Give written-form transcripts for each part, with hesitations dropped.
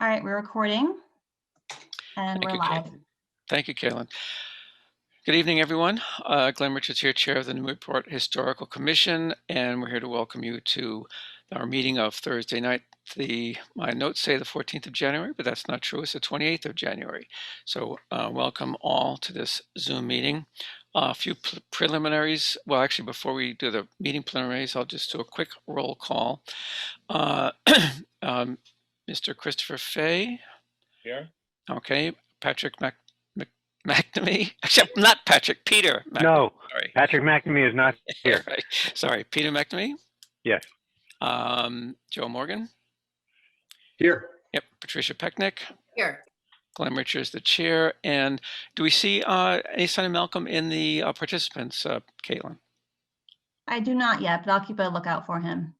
All right, we're recording and Thank we're you, live. Thank you, Caitlin. Good evening, everyone. Glenn Richards here, Chair of the Newburyport Historical Commission, and we're here to welcome you to our meeting of Thursday night. My notes say the 14th of January, but that's not true. It's the 28th of January. So welcome all to this Zoom meeting. A few preliminaries. Well, actually, before we do the meeting preliminaries, I'll just do a quick roll call. Mr. Christopher Fay. Here. Okay. Patrick McNamee, except not Patrick, Peter McNamee. No, sorry. Patrick McNamee is not here. Right. Sorry, Peter McNamee. Yes. Joe Morgan. Here. Yep. Patricia Pecknick. Here. Glenn Richards, the chair. And do we see any sign of Malcolm in the participants, Caitlin? I do not yet, but I'll keep a lookout for him.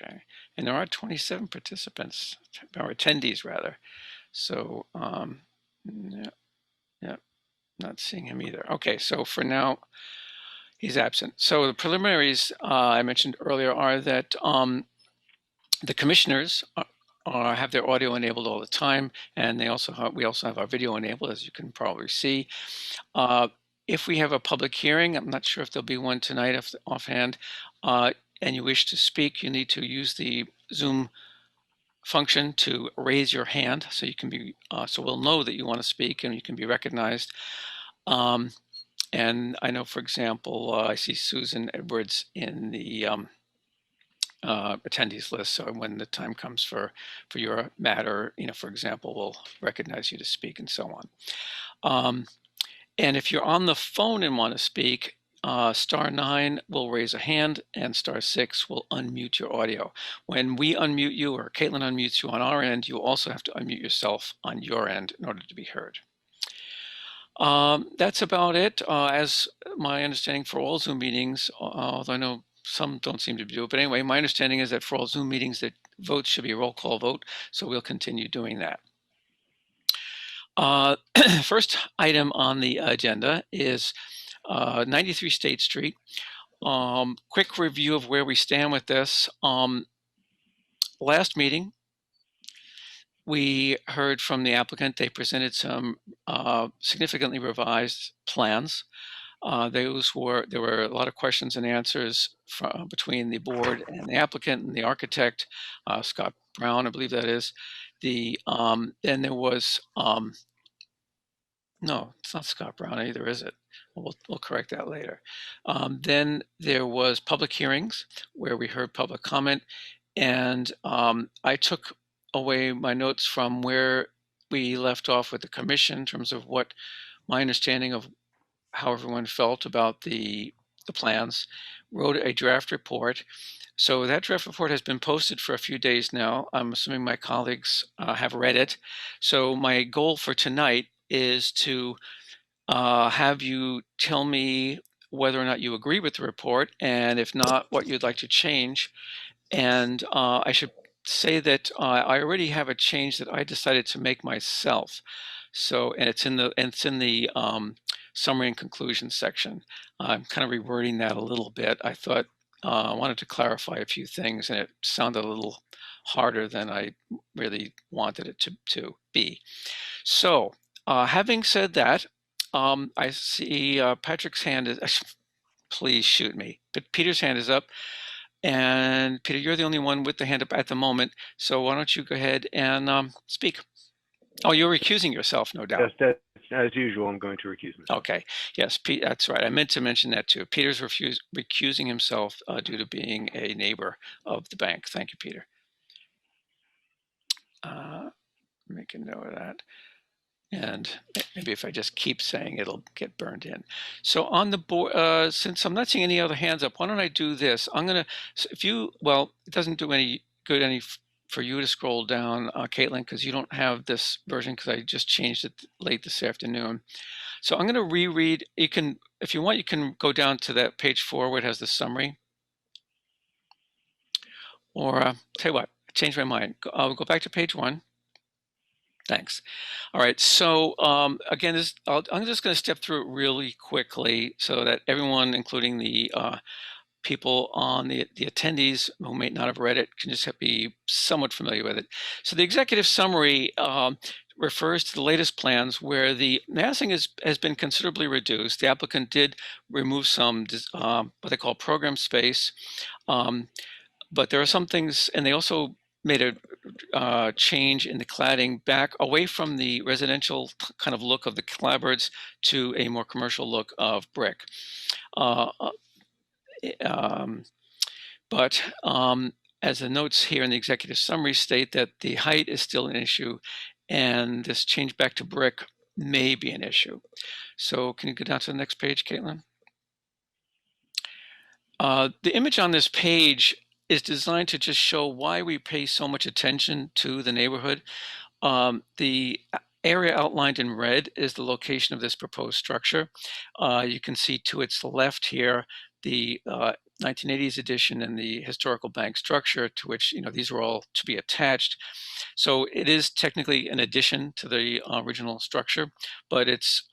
Okay. And there are 27 participants, or attendees rather. So, yeah, not seeing him either. Okay, so for now, he's absent. So the preliminaries I mentioned earlier are that the commissioners have their audio enabled all the time, and we also have our video enabled, as you can probably see. If we have a public hearing, I'm not sure if there'll be one tonight offhand, and you wish to speak, you need to use the Zoom function to raise your hand, so you can be so we'll know that you want to speak and you can be recognized. And I know, for example, I see Susan Edwards in the attendees list. So when the time comes for your matter, for example, we'll recognize you to speak and so on. And if you're on the phone and want to speak, *9 will raise a hand and *6 will unmute your audio. When we unmute you or Caitlin unmutes you on our end, you also have to unmute yourself on your end in order to be heard. That's about it. As my understanding for all Zoom meetings, although I know some don't seem to do it, but anyway, my understanding is that for all Zoom meetings that votes should be a roll call vote, so we'll continue doing that. First item on the agenda is 93 State Street. Quick review of where we stand with this. Last meeting, we heard from the applicant. They presented some significantly revised plans. There were a lot of questions and answers between the board and the applicant and the architect, Scott Brown, I believe that is. Then there was no, it's not Scott Brown either, is it? We'll correct that later. Then there was public hearings where we heard public comment, and I took away my notes from where we left off with the commission in terms of what my understanding of how everyone felt about the plans, wrote a draft report. So that draft report has been posted for a few days now. I'm assuming my colleagues have read it. So my goal for tonight is to have you tell me whether or not you agree with the report, and if not, what you'd like to change. And I should say that I already have a change that I decided to make myself. So, and it's in the summary and conclusion section. I'm kind of rewording that a little bit. I thought I wanted to clarify a few things, and it sounded a little harder than I really wanted it to be. So, having said that, I see Patrick's hand is, please shoot me, but Peter's hand is up. And Peter, you're the only one with the hand up at the moment. So why don't you go ahead and speak? Oh, you're recusing yourself, no doubt. Yes, as usual, I'm going to recuse myself. Okay. Yes, Pete, that's right. I meant to mention that too. Peter's recusing himself due to being a neighbor of the bank. Thank you, Peter. Make a note of that. And maybe if I just keep saying it, it'll get burned in. So on the board, since I'm not seeing any other hands up, why don't I do this? I'm gonna, well, it doesn't do any good for you to scroll down, Caitlin, because you don't have this version because I just changed it late this afternoon. So I'm gonna reread. You can, if you want, you can go down to that page 4 where it has the summary. Or tell you what, I changed my mind. I'll go back to page 1. Thanks. All right, so again, I'm just going to step through it really quickly so that everyone, including the people on the attendees who may not have read it can just be somewhat familiar with it. So the executive summary refers to the latest plans where the massing has been considerably reduced. The applicant did remove some what they call program space, but there are some things, and they also made a change in the cladding back away from the residential kind of look of the clapboards to a more commercial look of brick. As the notes here in the executive summary state that the height is still an issue, and this change back to brick may be an issue. So can you go down to the next page, Caitlin? The image on this page is designed to just show why we pay so much attention to the neighborhood. The area outlined in red is the location of this proposed structure. You can see to its left here the 1980s edition and the historical bank structure, to which these are all to be attached. So it is technically an addition to the original structure, but it's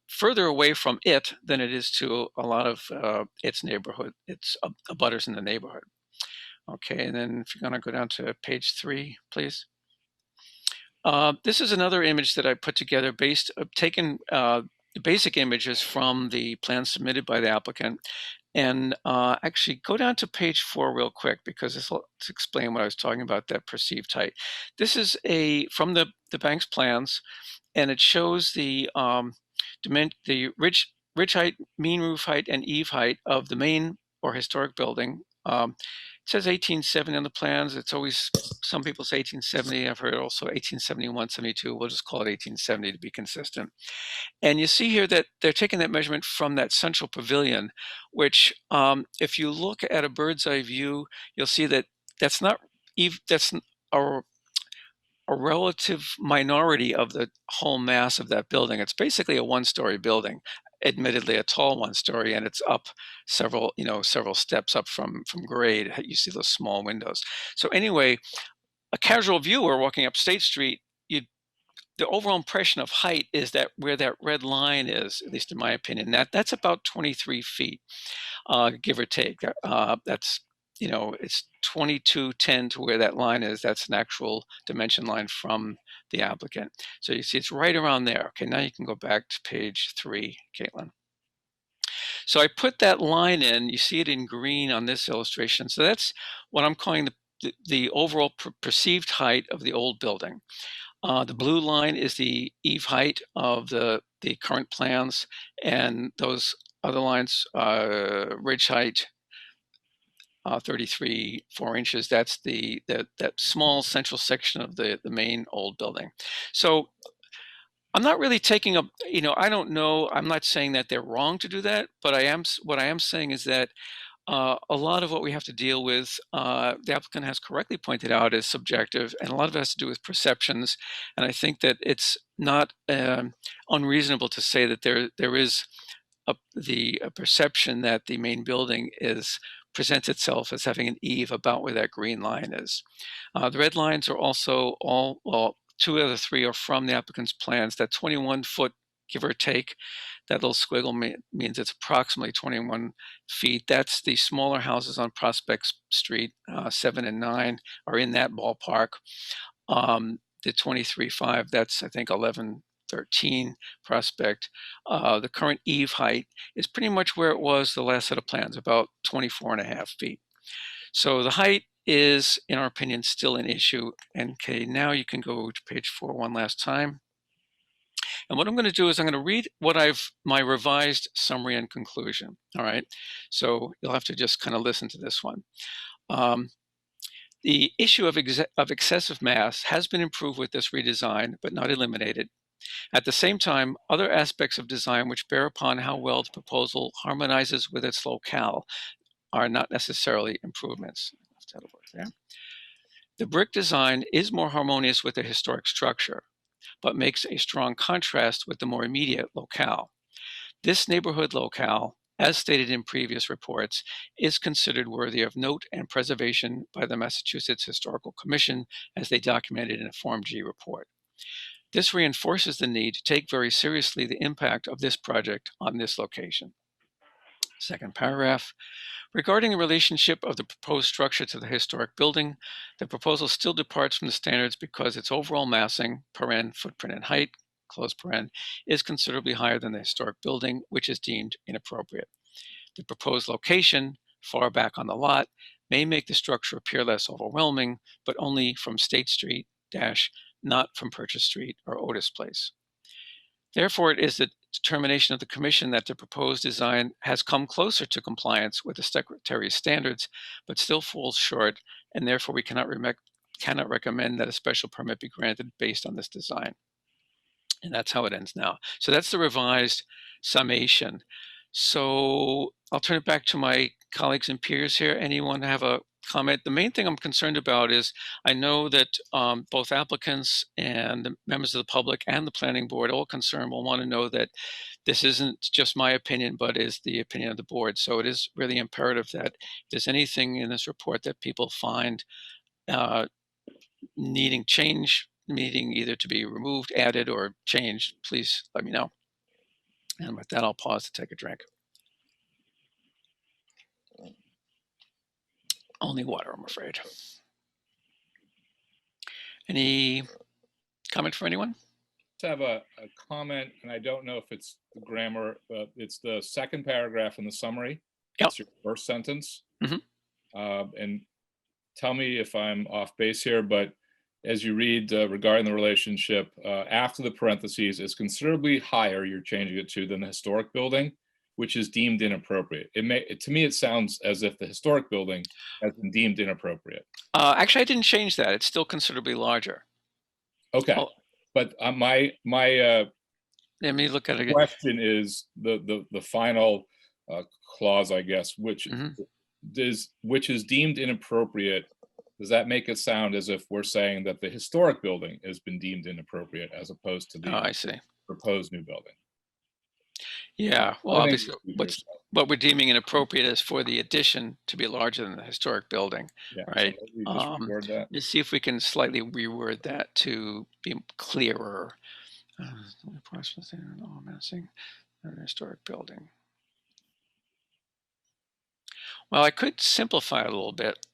further away from it than it is to a lot of its neighborhood, its abutters in the neighborhood. Okay, and then if you're going to go down to page 3, please. This is another image that I put together taken basic images from the plan submitted by the applicant. And actually go down to page 4 real quick, because this will explain what I was talking about, that perceived height. This is from the bank's plans, and it shows the ridge height, mean roof height, and eave height of the main or historic building. It says 1870 on the plans. It's always, some people say 1870. I've heard also 1871, 72. We'll just call it 1870 to be consistent. And you see here that they're taking that measurement from that central pavilion, which if you look at a bird's eye view, you'll see that that's a relative minority of the whole mass of that building. It's basically a one-story building, admittedly a tall one-story, and it's up several steps up from grade. You see those small windows. So anyway, a casual viewer walking up State Street, the overall impression of height is that where that red line is, at least in my opinion, that's about 23 feet, give or take. That's it's 2210 to where that line is. That's an actual dimension line from the applicant. So you see it's right around there. Okay, now you can go back to page 3, Caitlin. So I put that line in. You see it in green on this illustration. So that's what I'm calling the overall perceived height of the old building. The blue line is the eave height of the current plans, and those other lines, ridge height, 33.4 inches. That's that small central section of the main old building. So I'm not really taking up, I don't know. I'm not saying that they're wrong to do that, but what I am saying is that a lot of what we have to deal with, the applicant has correctly pointed out, is subjective, and a lot of it has to do with perceptions. And I think that it's not unreasonable to say that there is a perception that the main building presents itself as having an eave about where that green line is. The red lines are also well, 2 of the 3 are from the applicant's plans. That 21 foot, give or take, that little squiggle means it's approximately 21 feet. That's the smaller houses on Prospect Street, 7 and 9, are in that ballpark. The 23.5, that's I think 1113 Prospect. The current eave height is pretty much where it was the last set of plans, about 24.5 feet. So the height is, in our opinion, still an issue. And okay, now you can go to page 4 one last time. And what I'm going to do is I'm going to read my revised summary and conclusion. All right. So you'll have to just kind of listen to this one. The issue of excessive mass has been improved with this redesign, but not eliminated. At the same time, other aspects of design which bear upon how well the proposal harmonizes with its locale are not necessarily improvements. The brick design is more harmonious with the historic structure, but makes a strong contrast with the more immediate locale. This neighborhood locale, as stated in previous reports, is considered worthy of note and preservation by the Massachusetts Historical Commission, as they documented in a Form G report. This reinforces the need to take very seriously the impact of this project on this location. Second paragraph. Regarding the relationship of the proposed structure to the historic building, the proposal still departs from the standards because its overall massing, footprint and height, is considerably higher than the historic building, which is deemed inappropriate. The proposed location, far back on the lot, may make the structure appear less overwhelming, but only from State Street not from Purchase Street or Otis Place. Therefore, it is the determination of the Commission that the proposed design has come closer to compliance with the Secretary's standards, but still falls short, and therefore we cannot recommend that a special permit be granted based on this design. And that's how it ends now. So that's the revised summation. So I'll turn it back to my colleagues and peers here. Anyone have a comment? The main thing I'm concerned about is I know that both applicants and the members of the public and the planning board, all concerned, will want to know that this isn't just my opinion, but is the opinion of the board. So it is really imperative that if there's anything in this report that people find needing either to be removed, added, or changed, please let me know. And with that, I'll pause to take a drink. Only water, I'm afraid. Any comment from anyone? I have a comment, and I don't know if it's the grammar, but it's the second paragraph in the summary. Yep. It's your first sentence. Mm-hmm. And tell me if I'm off base here, but as you read regarding the relationship, after the parentheses is considerably higher, you're changing it to, than the historic building, which is deemed inappropriate. To me, it sounds as if the historic building has been deemed inappropriate. Actually, I didn't change that. It's still considerably larger. Okay, but my let me look at it again. Question is the final clause, I guess, which is deemed inappropriate. Does that make it sound as if we're saying that the historic building has been deemed inappropriate as opposed to the I see. proposed new building? Yeah, well, obviously, what we're deeming inappropriate is for the addition to be larger than the historic building, right? So let's see if we can slightly reword that to be clearer. Massing the historic building. Well, I could simplify it a little bit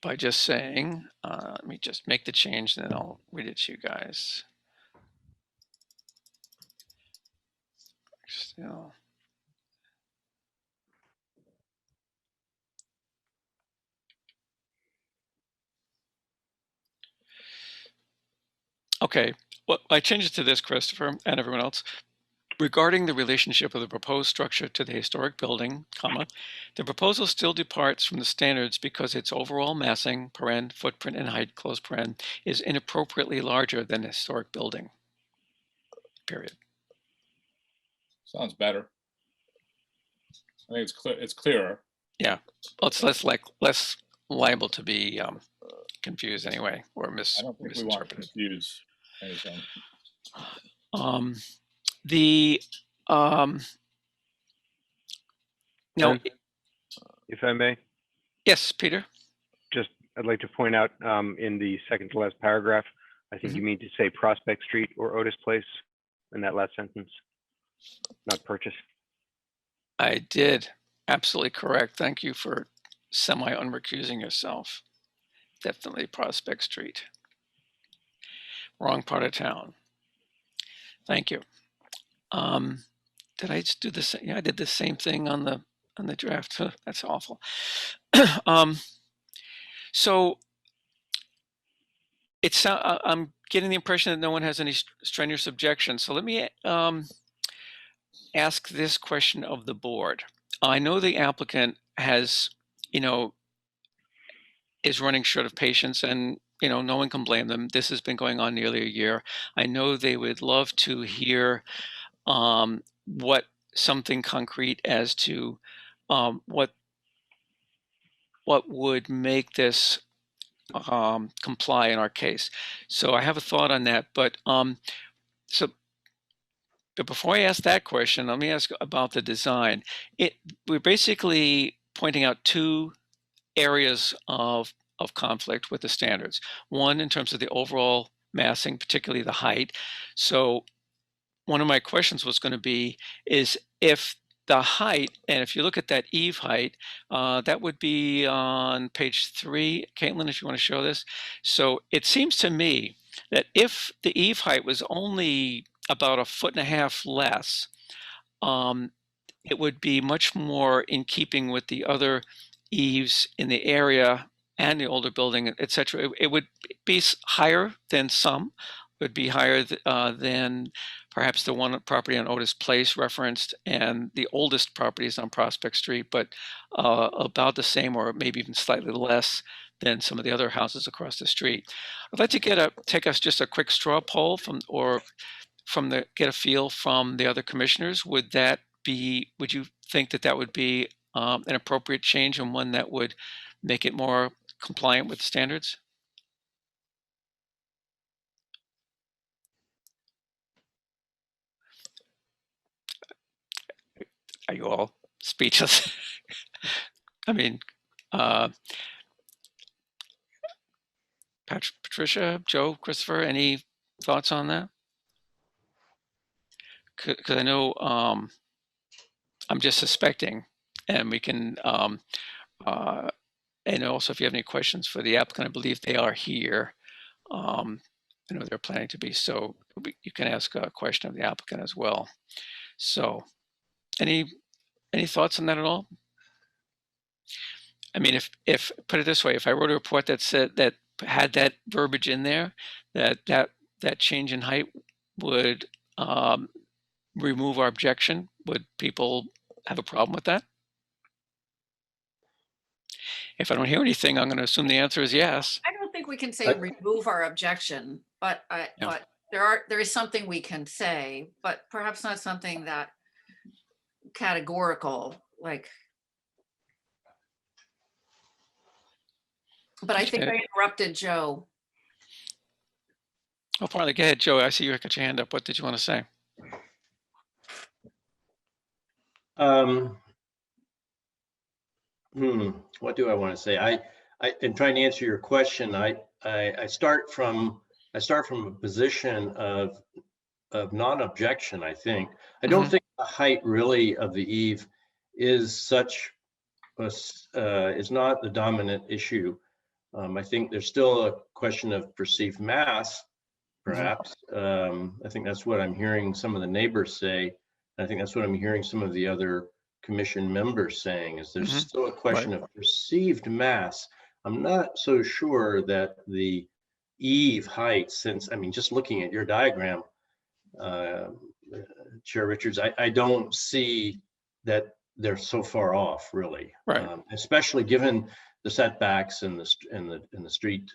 by just saying, let me just make the change, and then I'll read it to you guys. Still. Okay, well, I changed it to this, Christopher, and everyone else. Regarding the relationship of the proposed structure to the historic building, the proposal still departs from the standards because its overall massing, footprint, and height, is inappropriately larger than the historic building, period. Sounds better. I think it's clear. It's clearer. Yeah, well, it's less liable to be confused anyway, or I don't think we want to confuse anything. No. If I may, Yes, Peter. I'd like to point out in the second to last paragraph, I think you mean to say Prospect Street or Otis Place in that last sentence, not Purchase. I did. Absolutely correct. Thank you for semi-unrecusing yourself. Definitely Prospect Street. Wrong part of town. Thank you. Did I just do the same? Yeah, I did the same thing on the draft. That's awful. So I'm getting the impression that no one has any strenuous objections. So let me ask this question of the board. I know the applicant has, is running short of patience, and no one can blame them. This has been going on nearly a year. I know they would love to hear something concrete as to what would make this comply in our case. So I have a thought on that, but before I ask that question, let me ask about the design. We're basically pointing out two areas of conflict with the standards. One, in terms of the overall massing, particularly the height. So one of my questions was going to be, is if the height, and if you look at that eave height, that would be on page 3. Caitlin, if you want to show this. So it seems to me that if the eave height was only about 1.5 feet less, it would be much more in keeping with the other eaves in the area and the older building, etc. It would be higher than some, would be higher than perhaps the one property on Otis Place referenced and the oldest properties on Prospect Street, but about the same or maybe even slightly less than some of the other houses across the street. I'd like to take us just a quick straw poll get a feel from the other commissioners. Would you think that would be an appropriate change and one that would make it more compliant with standards? Are you all speechless? I mean, Patricia, Joe, Christopher, any thoughts on that? Because I know I'm just suspecting, and we can, and also if you have any questions for the applicant, I believe they are here. I know they're planning to be, so you can ask a question of the applicant as well. So any thoughts on that at all? I mean, if put it this way, if I wrote a report that said that had that verbiage in there, that change in height would remove our objection, would people have a problem with that? If I don't hear anything, I'm going to assume the answer is yes. I don't think we can say remove our objection, but but there is something we can say, but perhaps not something that categorical, like. But I think I interrupted Joe. Oh, partly. Go ahead, Joe. I see you got your hand up. What did you want to say? What do I want to say? I in trying to answer your question, I start from a position of non-objection. I think I don't think the height really of the eave is not the dominant issue. I think there's still a question of perceived mass, perhaps. I think that's what I'm hearing some of the neighbors say. I think that's what I'm hearing some of the other commission members saying, is there's still a question of perceived mass. I'm not so sure that the eave height, since, I mean, just looking at your diagram, Chair Richards, I don't see that they're so far off, really. Right. Especially given the setbacks and the street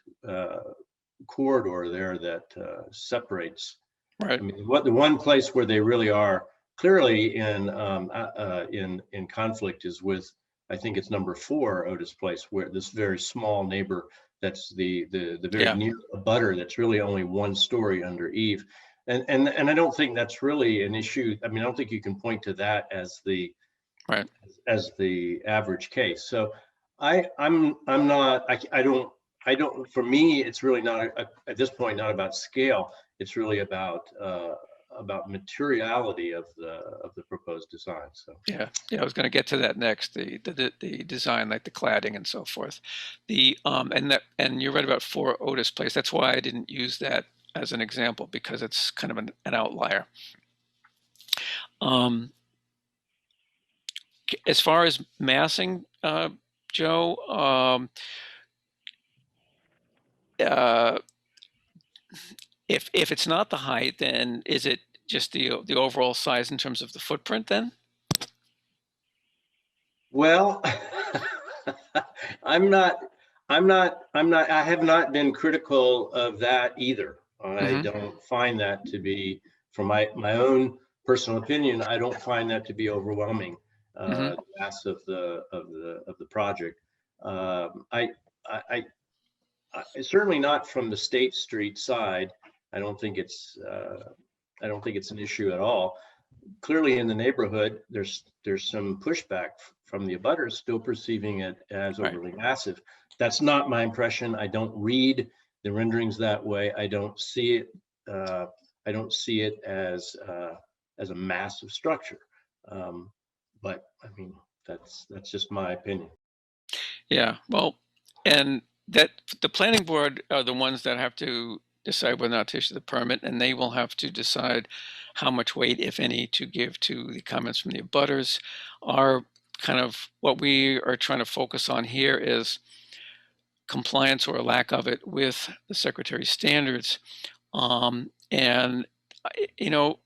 corridor there that separates. Right. I mean, the one place where they really are clearly in conflict is with, I think it's number 4 Otis Place, where this very small neighbor that's the very near abutter that's really only 1 story under eave, and I don't think that's really an issue. I mean, I don't think you can point to that as the average case. So I don't. For me, it's really not at this point not about scale. It's really about materiality of the proposed design. So yeah, I was going to get to that next. The design, like the cladding and so forth. And you're right about 4 Otis Place. That's why I didn't use that as an example, because it's kind of an outlier. As far as massing, Joe, if it's not the height, then is it just the overall size in terms of the footprint then? Well, I have not been critical of that either. I don't find that to be, from my own personal opinion, I don't find that to be overwhelming. The mass of the project. I certainly not from the State Street side. I don't think it's an issue at all. Clearly, in the neighborhood, there's some pushback from the abutters, still perceiving it as overly massive. That's not my impression. I don't read the renderings that way. I don't see it. I don't see it as a massive structure. But I mean, that's just my opinion. Yeah, well, and that the planning board are the ones that have to decide whether or not to issue the permit, and they will have to decide how much weight, if any, to give to the comments from the abutters. Our kind of what we are trying to focus on here is compliance or a lack of it with the Secretary's standards. And you know,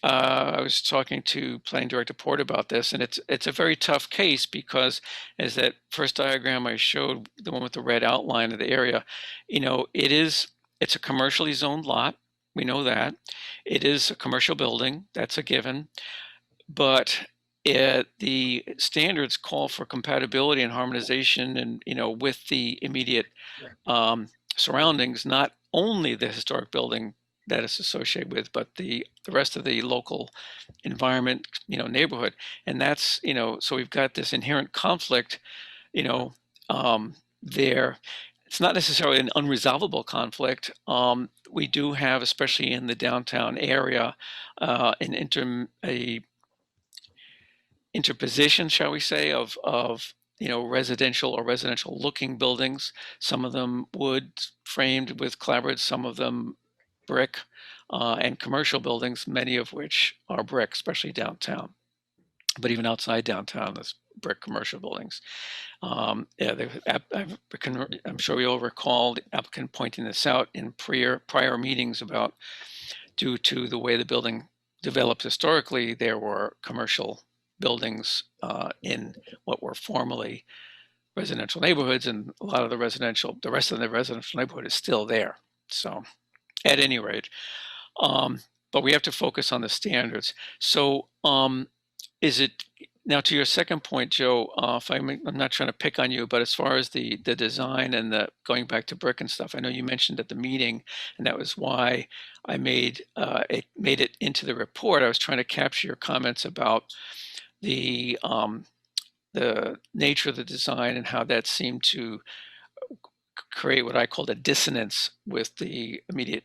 I was talking to Planning Director Port about this, and it's a very tough case because, as that first diagram I showed, the one with the red outline of the area, you know, it's a commercially zoned lot. We know that. It is a commercial building. That's a given. But the standards call for compatibility and harmonization, and you know, with the immediate surroundings, not only the historic building that is associated with, but the rest of the local environment, you know, neighborhood. And that's, you know, so we've got this inherent conflict, you know, there. It's not necessarily an unresolvable conflict. We do have, especially in the downtown area, a interposition, shall we say, of you know, residential or residential looking buildings, some of them wood framed with clapboards, some of them brick, and commercial buildings, many of which are brick, especially downtown. But even outside downtown, there's brick commercial buildings. Yeah, I'm sure we all recall the applicant pointing this out in prior meetings about, due to the way the building developed historically, there were commercial buildings in what were formerly residential neighborhoods, and a lot of the rest of the residential neighborhood is still there. So at any rate, but we have to focus on the standards. So is it, now to your second point, Joe, I'm not trying to pick on you, but as far as the design and the going back to brick and stuff, I know you mentioned at the meeting, and that was why I made it into the report. I was trying to capture your comments about the nature of the design and how that seemed to create what I called a dissonance with the immediate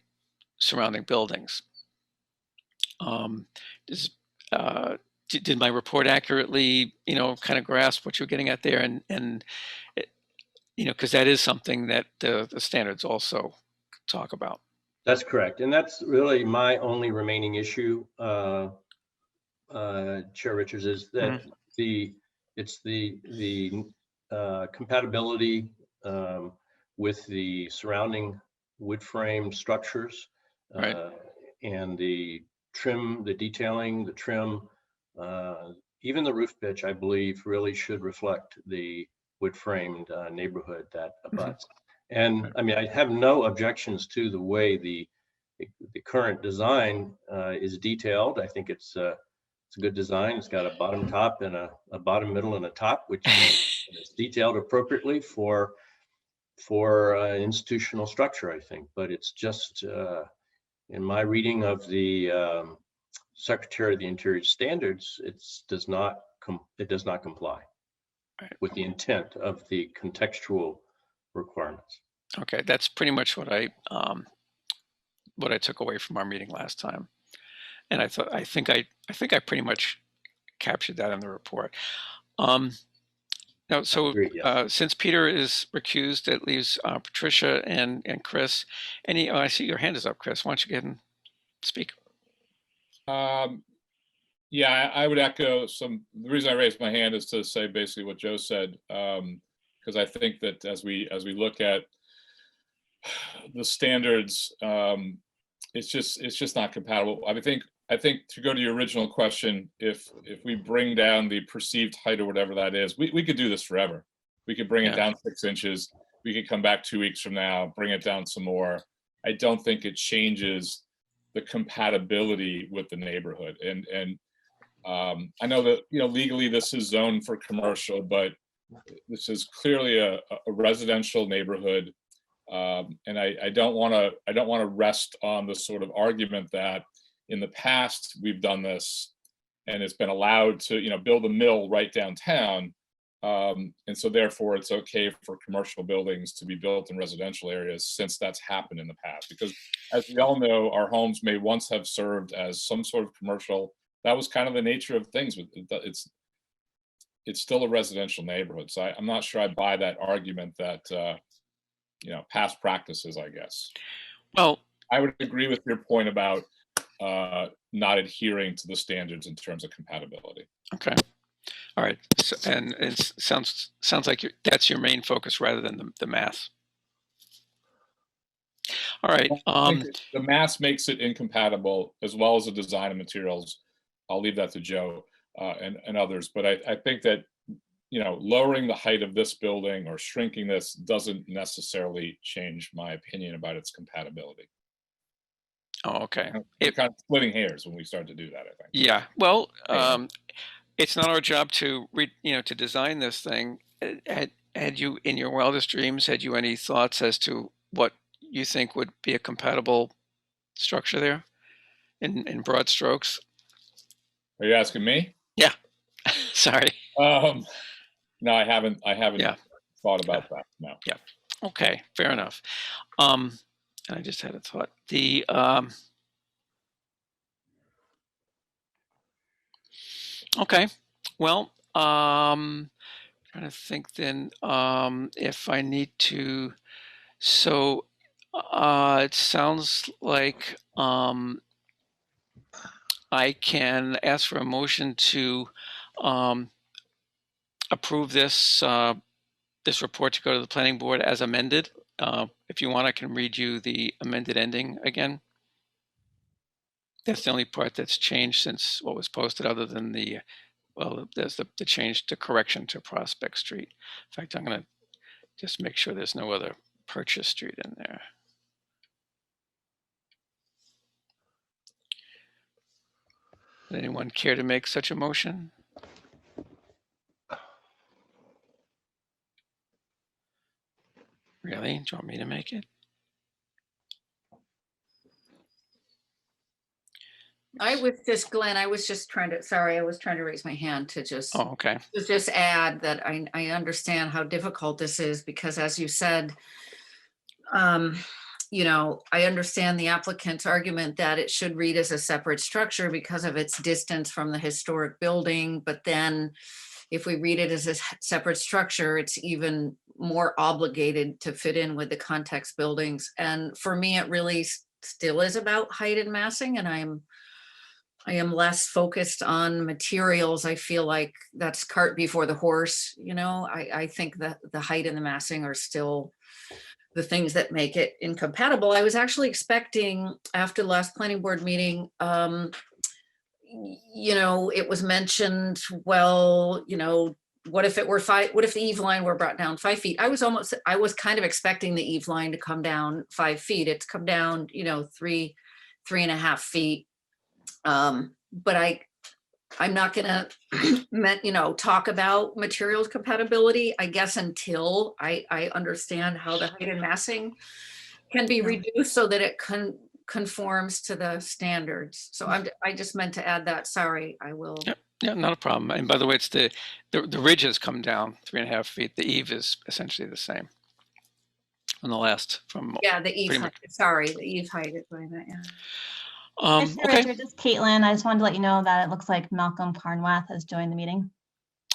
surrounding buildings. Did my report accurately, you know, kind of grasp what you're getting at there? And you know, because that is something that the standards also talk about. That's correct. And that's really my only remaining issue, Chair Richards, is that it's the compatibility with the surrounding wood frame structures, Right. and the trim, the detailing, the trim, even the roof pitch, I believe, really should reflect the wood framed neighborhood that abuts. And I mean, I have no objections to the way the current design is detailed. I think it's a good design. It's got a bottom top and a bottom, middle, and a top, which is detailed appropriately for institutional structure, I think. But it's just, in my reading of the Secretary of the Interior standards, it does not comply with the intent of the contextual requirements. Okay, that's pretty much what I took away from our meeting last time, and I think I pretty much captured that in the report. Now, so Agreed, yes. since Peter is recused, that leaves Patricia and Chris. Oh, I see your hand is up, Chris. Why don't you get and speak? Yeah, I would echo the reason I raised my hand is to say basically what Joe said, because I think that as we look at the standards, it's just not compatible. I think to go to your original question, if we bring down the perceived height or whatever that is, we could do this forever. We could bring it down 6 inches. We could come back 2 weeks from now, bring it down some more. I don't think it changes the compatibility with the neighborhood. And I know that, you know, legally this is zoned for commercial, but this is clearly a residential neighborhood. And I don't want to rest on the sort of argument that in the past we've done this and it's been allowed to, you know, build a mill right downtown. And so therefore it's okay for commercial buildings to be built in residential areas, since that's happened in the past. Because as we all know, our homes may once have served as some sort of commercial. That was kind of the nature of things. It's it's still a residential neighborhood. So I'm not sure I buy that argument that, past practices, I guess. Well, I would agree with your point about not adhering to the standards in terms of compatibility. okay. All right. So, and it sounds like that's your main focus rather than the math. All right. I think the mass makes it incompatible, as well as the design and materials. I'll leave that to Joe and others. But I think that, lowering the height of this building or shrinking this doesn't necessarily change my opinion about its compatibility. Oh, okay. We're kind of splitting hairs when we start to do that, I think. Yeah. Well, it's not our job to to design this thing. Had you, in your wildest dreams, had you any thoughts as to what you think would be a compatible structure there in broad strokes? Are you asking me? Yeah. Sorry. No, I haven't Yeah. thought about that. No. Yeah. Okay. Fair enough. I just had a thought. Okay. Well, trying to think then if I need to. So it sounds like I can ask for a motion to approve this this report to go to the planning board as amended. If you want, I can read you the amended ending again. That's the only part that's changed since what was posted, other than there's the change to correction to Prospect Street. In fact, I'm going to just make sure there's no other Purchase Street in there. Would anyone care to make such a motion? Really? Do you want me to make it? Glenn, I was trying to raise my hand to just. Oh, okay. To just add that I understand how difficult this is, because as you said, I understand the applicant's argument that it should read as a separate structure because of its distance from the historic building. But then if we read it as a separate structure, it's even more obligated to fit in with the context buildings. And for me, it really still is about height and massing, and I am less focused on materials. I feel like that's cart before the horse. I think that the height and the massing are still the things that make it incompatible. I was actually expecting, after the last planning board meeting, it was mentioned, well, what if the eave line were brought down 5 feet? I was kind of expecting the eave line to come down 5 feet. It's come down, 3.5 feet. But I'm not gonna, talk about materials compatibility, I guess, until I understand how the height and massing can be reduced so that it conforms to the standards. So I just meant to add that. Sorry, I will. Yep. Yeah, not a problem. And by the way, it's the ridge has come down 3.5 feet. The eave is essentially the same on the last from. Yeah, the eave height. Sorry, the eave height is what I meant. Yeah. Okay. Richard, this is Caitlin. I just wanted to let you know that it looks like Malcolm Carnwath has joined the meeting.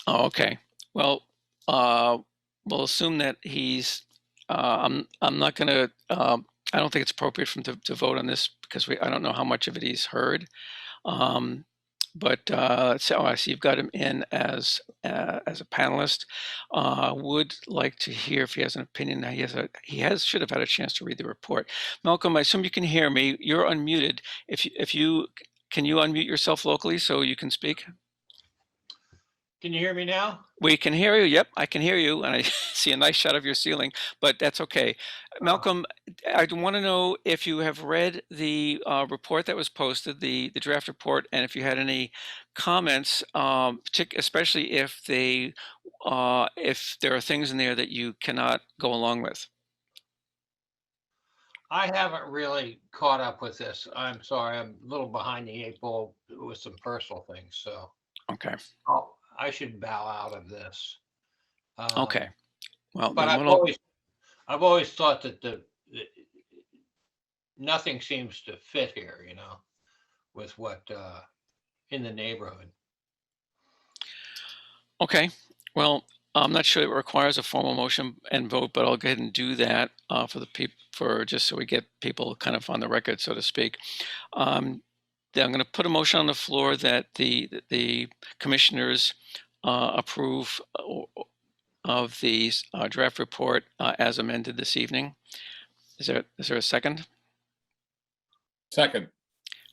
Oh, okay. Well, we'll assume that he's. I'm not going to. I don't think it's appropriate for him to vote on this because I don't know how much of it he's heard. But so I see you've got him in as a panelist. Would like to hear if he has an opinion. Now should have had a chance to read the report. Malcolm, I assume you can hear me. You're unmuted. Can you unmute yourself locally so you can speak? Can you hear me now? We can hear you. Yep, I can hear you, and I see a nice shot of your ceiling, but that's okay. Malcolm, I want to know if you have read the report that was posted, the draft report, and if you had any comments, especially if there are things in there that you cannot go along with. I haven't really caught up with this. I'm sorry, I'm a little behind the 8 ball with some personal things, so. Okay. I should bow out of this. Okay. Well, but I've always thought that nothing seems to fit here, with what in the neighborhood. Okay, well, I'm not sure it requires a formal motion and vote, but I'll go ahead and do that for the people, just so we get people kind of on the record, so to speak. Then I'm going to put a motion on the floor that the commissioners approve of the draft report as amended this evening. Is there a second? Second.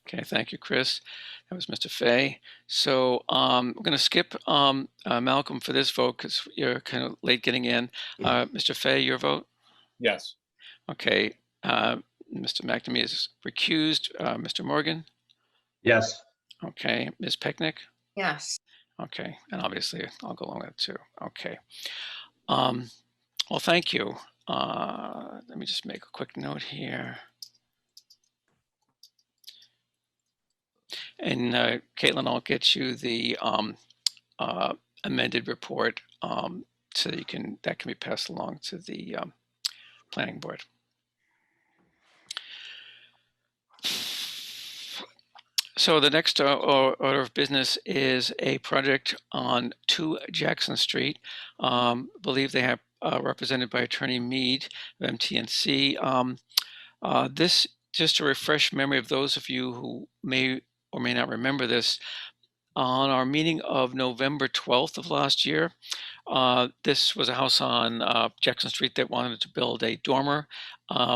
Okay, thank you, Chris. That was Mr. Fay. So we're going to skip Malcolm for this vote because you're kind of late getting in. Mr. Fay, your vote? Yes. Okay. Mr. McNamee is recused. Mr. Morgan? Yes. Okay. Ms. Pecknick? Yes. Okay. And obviously, I'll go along with that too. Okay. Well, thank you. Let me just make a quick note here. And Caitlin, I'll get you the amended report so that that can be passed along to the planning board. So the next order of business is a project on 2 Jackson Street. Believe they have represented by Attorney Mead of MTNC. This, just to refresh memory of those of you who may or may not remember this, on our meeting of November 12th of last year, this was a house on Jackson Street that wanted to build a dormer.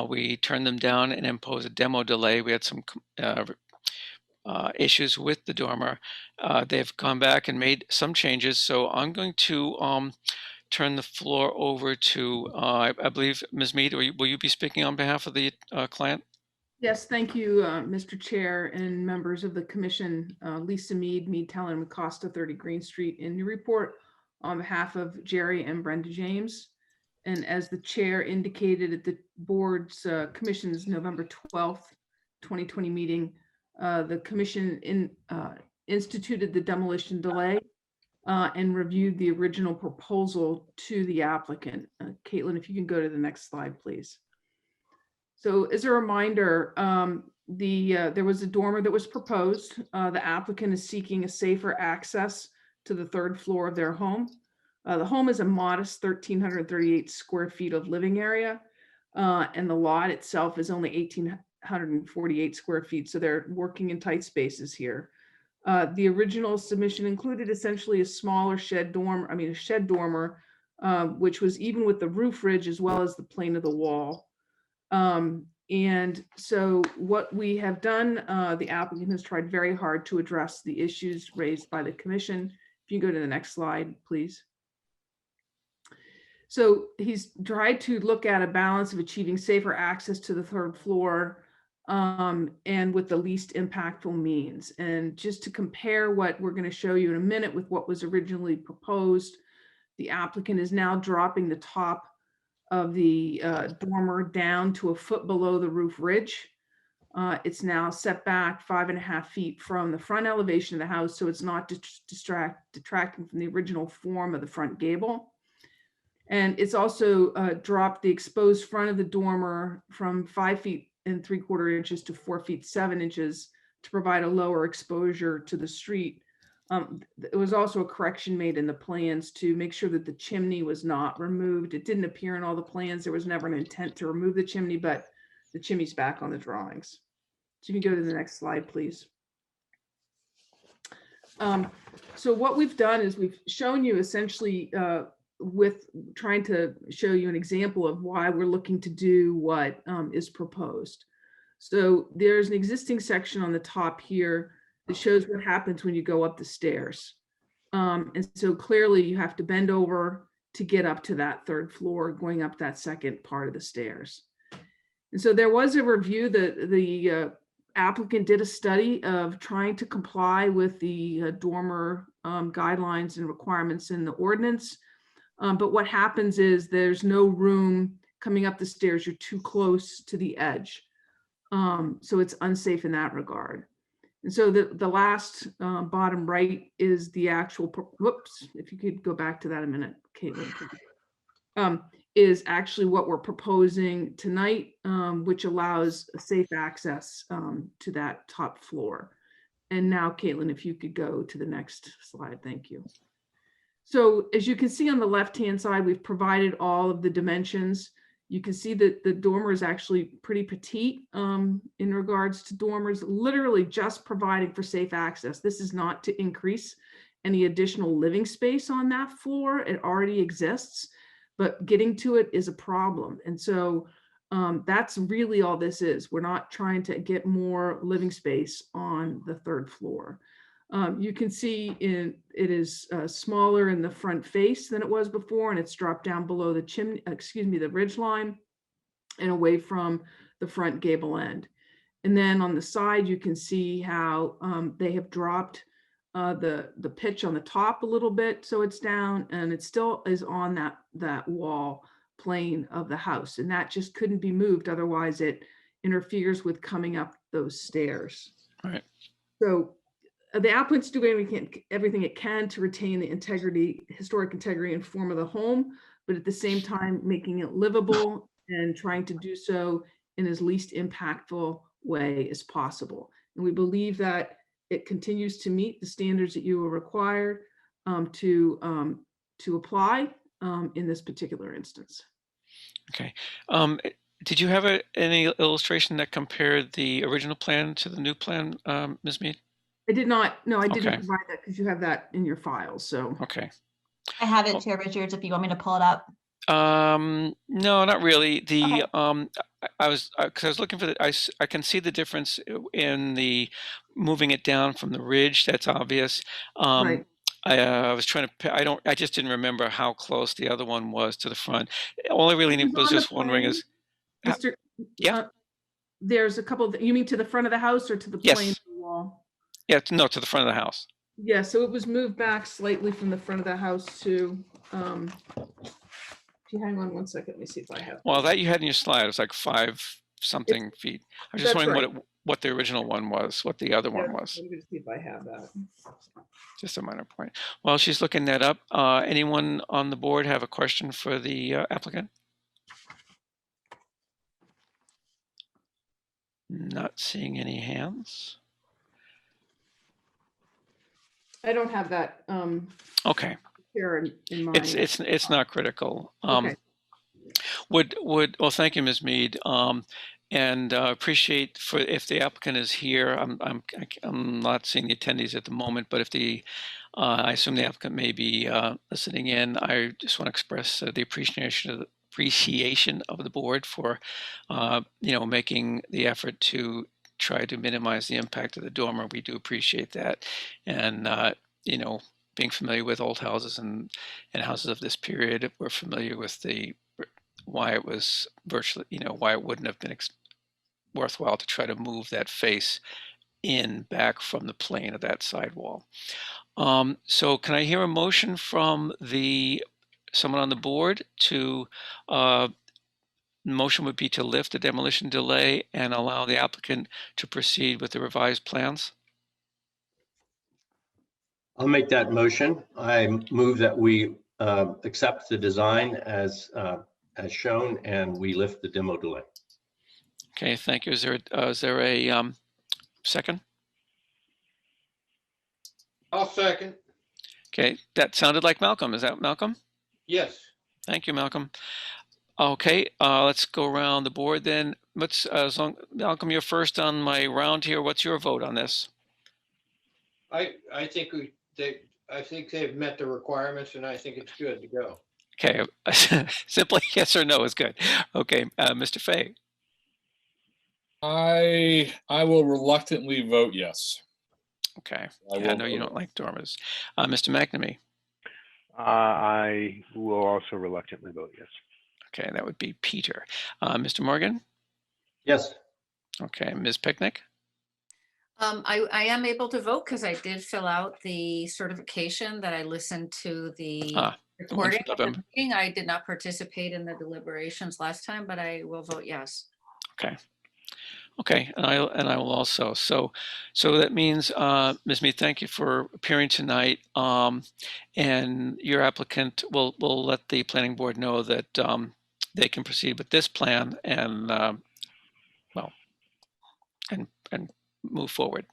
We turned them down and imposed a demo delay. We had some issues with the dormer. They've gone back and made some changes. So I'm going to turn the floor over to, I believe, Ms. Mead, will you be speaking on behalf of the client? Yes, thank you, Mr. Chair and members of the commission. Lisa Mead, Talon with Costa 30 Green Street in Newburyport on behalf of Jerry and Brenda James. And as the chair indicated at the board's commission's November 12th, 2020 meeting, the commission instituted the demolition delay and reviewed the original proposal to the applicant. Caitlin, if you can go to the next slide, please. So as a reminder, there was a dormer that was proposed. The applicant is seeking a safer access to the 3rd floor of their home. The home is a modest 1,338 square feet of living area, and the lot itself is only 1,848 square feet. So they're working in tight spaces here. The original submission included essentially a smaller shed dormer, a shed dormer, which was even with the roof ridge as well as the plane of the wall. And so what we have done, the applicant has tried very hard to address the issues raised by the commission. If you go to the next slide, please. So he's tried to look at a balance of achieving safer access to the 3rd floor and with the least impactful means. And just to compare what we're going to show you in a minute with what was originally proposed, the applicant is now dropping the top of the dormer down to a foot below the roof ridge. It's now set back 5.5 feet from the front elevation of the house, so it's not detracting from the original form of the front gable. And it's also dropped the exposed front of the dormer from 5 feet and 3/4 inches to 4 feet 7 inches to provide a lower exposure to the street. There was also a correction made in the plans to make sure that the chimney was not removed. It didn't appear in all the plans. There was never an intent to remove the chimney, but the chimney's back on the drawings. So you can go to the next slide, please. So what we've done is we've shown you essentially with trying to show you an example of why we're looking to do what is proposed. So there's an existing section on the top here that shows what happens when you go up the stairs. And so clearly you have to bend over to get up to that 3rd floor, going up that second part of the stairs. And so there was a review that the applicant did a study of trying to comply with the dormer guidelines and requirements in the ordinance. But what happens is there's no room coming up the stairs. You're too close to the edge. So it's unsafe in that regard. And so the last bottom right is the actual, whoops, if you could go back to that a minute, Caitlin, is actually what we're proposing tonight, which allows safe access to that top floor. And now, Caitlin, if you could go to the next slide, thank you. So as you can see on the left-hand side, we've provided all of the dimensions. You can see that the dormer is actually pretty petite in regards to dormers, literally just providing for safe access. This is not to increase any additional living space on that floor. It already exists, but getting to it is a problem. And so that's really all this is. We're not trying to get more living space on the third floor. You can see it is smaller in the front face than it was before, and it's dropped down below the chimney, the ridge line, and away from the front gable end. And then on the side, you can see how they have dropped the pitch on the top a little bit, so it's down, and it still is on that wall plane of the house, and that just couldn't be moved. Otherwise, it interferes with coming up those stairs. All right. So the applicant's doing everything it can to retain the integrity, historic integrity and form of the home, but at the same time making it livable and trying to do so in as least impactful way as possible. And we believe that it continues to meet the standards that you are required to apply in this particular instance. Okay. Did you have any illustration that compared the original plan to the new plan, Ms. Mead? I did not. No, I didn't Okay. provide that because you have that in your files. So Okay. I have it, Chair Richards, if you want me to pull it up. No, not really. Okay. I was because I was looking for I can see the difference in the moving it down from the ridge. That's obvious. right. I was trying to. I just didn't remember how close the other one was to the front. All I really It was on the just wondering plan, is, Mr. yeah. There's a couple. You mean to the front of the house or to the Yes. plane of the wall? Yeah, no, to the front of the house. Yeah. So it was moved back slightly from the front of the house to. If you hang on one second, let me see if I have. Well, that you had in your slide, it was like 5 something feet. I was just That's wondering what the original one was, what the other one was. I'm going to see if I have that. Just a minor point. While she's looking that up, anyone on the board have a question for the applicant? Not seeing any hands. I don't have that Okay, here in mind. it's not critical. Okay. Well, thank you, Ms. Mead, and appreciate if the applicant is here. I'm not seeing the attendees at the moment, but if I assume the applicant may be listening in. I just want to express the appreciation of the board for making the effort to try to minimize the impact of the dormer. We do appreciate that, and being familiar with old houses and houses of this period, we're familiar with why it was virtually, why it wouldn't have been worthwhile to try to move that face back from the plane of that sidewall. So can I hear a motion from someone on the board motion would be to lift the demolition delay and allow the applicant to proceed with the revised plans? I'll make that motion. I move that we accept the design as shown and we lift the demo delay. Okay, thank you. Is there a second? I'll second. Okay, that sounded like Malcolm. Is that Malcolm? Yes. Thank you, Malcolm. Okay, let's go around the board then. Malcolm, you're first on my round here. What's your vote on this? I think they've met the requirements and I think it's good to go. Okay, simply yes or no is good. Okay, Mr. Fay. I will reluctantly vote yes. Okay, I I know you don't like dormers. Mr. McNamee. I will also reluctantly vote yes. Okay, that would be Peter. Mr. Morgan? Yes. Okay, Ms. Picnic? I am able to vote because I did fill out the certification that I listened to the recording of the meeting. I did not participate in the deliberations last time, but I will vote yes. Okay. Okay, and I will also. So that means, Ms. Mead, thank you for appearing tonight. And your applicant will let the planning board know that they can proceed with this plan and and move forward.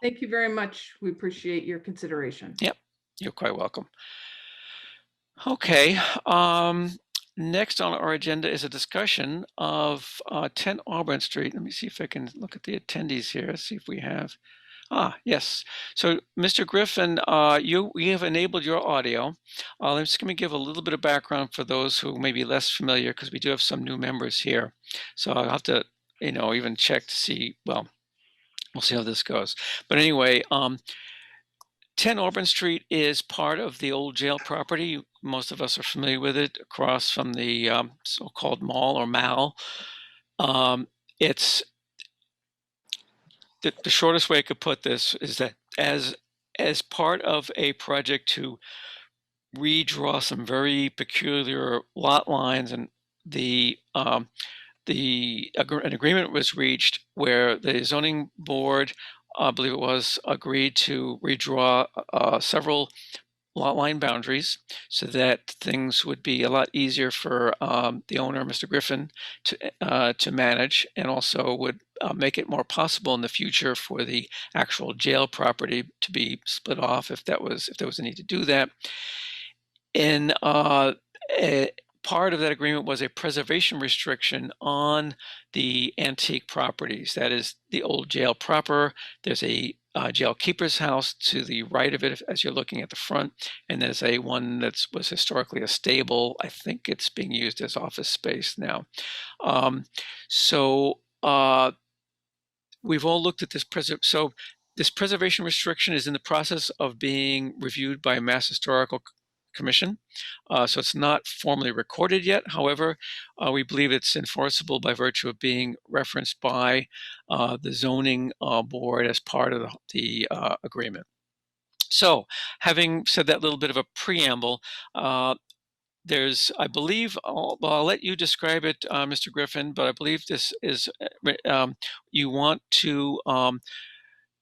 Thank you very much. We appreciate your consideration. Yep, you're quite welcome. Okay. Next on our agenda is a discussion of 10 Auburn Street. Let me see if I can look at the attendees here, see if we have. Yes. So, Mr. Griffin, we have enabled your audio. I'm just going to give a little bit of background for those who may be less familiar, because we do have some new members here. So I'll have to, even check to see. Well, we'll see how this goes. But anyway, 10 Auburn Street is part of the old jail property. Most of us are familiar with it, across from the so-called mall or mall. It's the shortest way I could put this is that as part of a project to redraw some very peculiar lot lines, and an agreement was reached where the zoning board, I believe it was, agreed to redraw several lot line boundaries so that things would be a lot easier for the owner, Mr. Griffin, to manage, and also would make it more possible in the future for the actual jail property to be split off if there was a need to do that. And part of that agreement was a preservation restriction on the antique properties. That is the old jail proper. There's a jail keeper's house to the right of it as you're looking at the front, and there's one that was historically a stable. I think it's being used as office space now. We've all looked at this this preservation restriction is in the process of being reviewed by Mass Historical Commission. So it's not formally recorded yet. However, we believe it's enforceable by virtue of being referenced by the zoning board as part of the agreement. So, having said that little bit of a preamble, there's, I believe, I'll let you describe it, Mr. Griffin, but I believe this is, you want to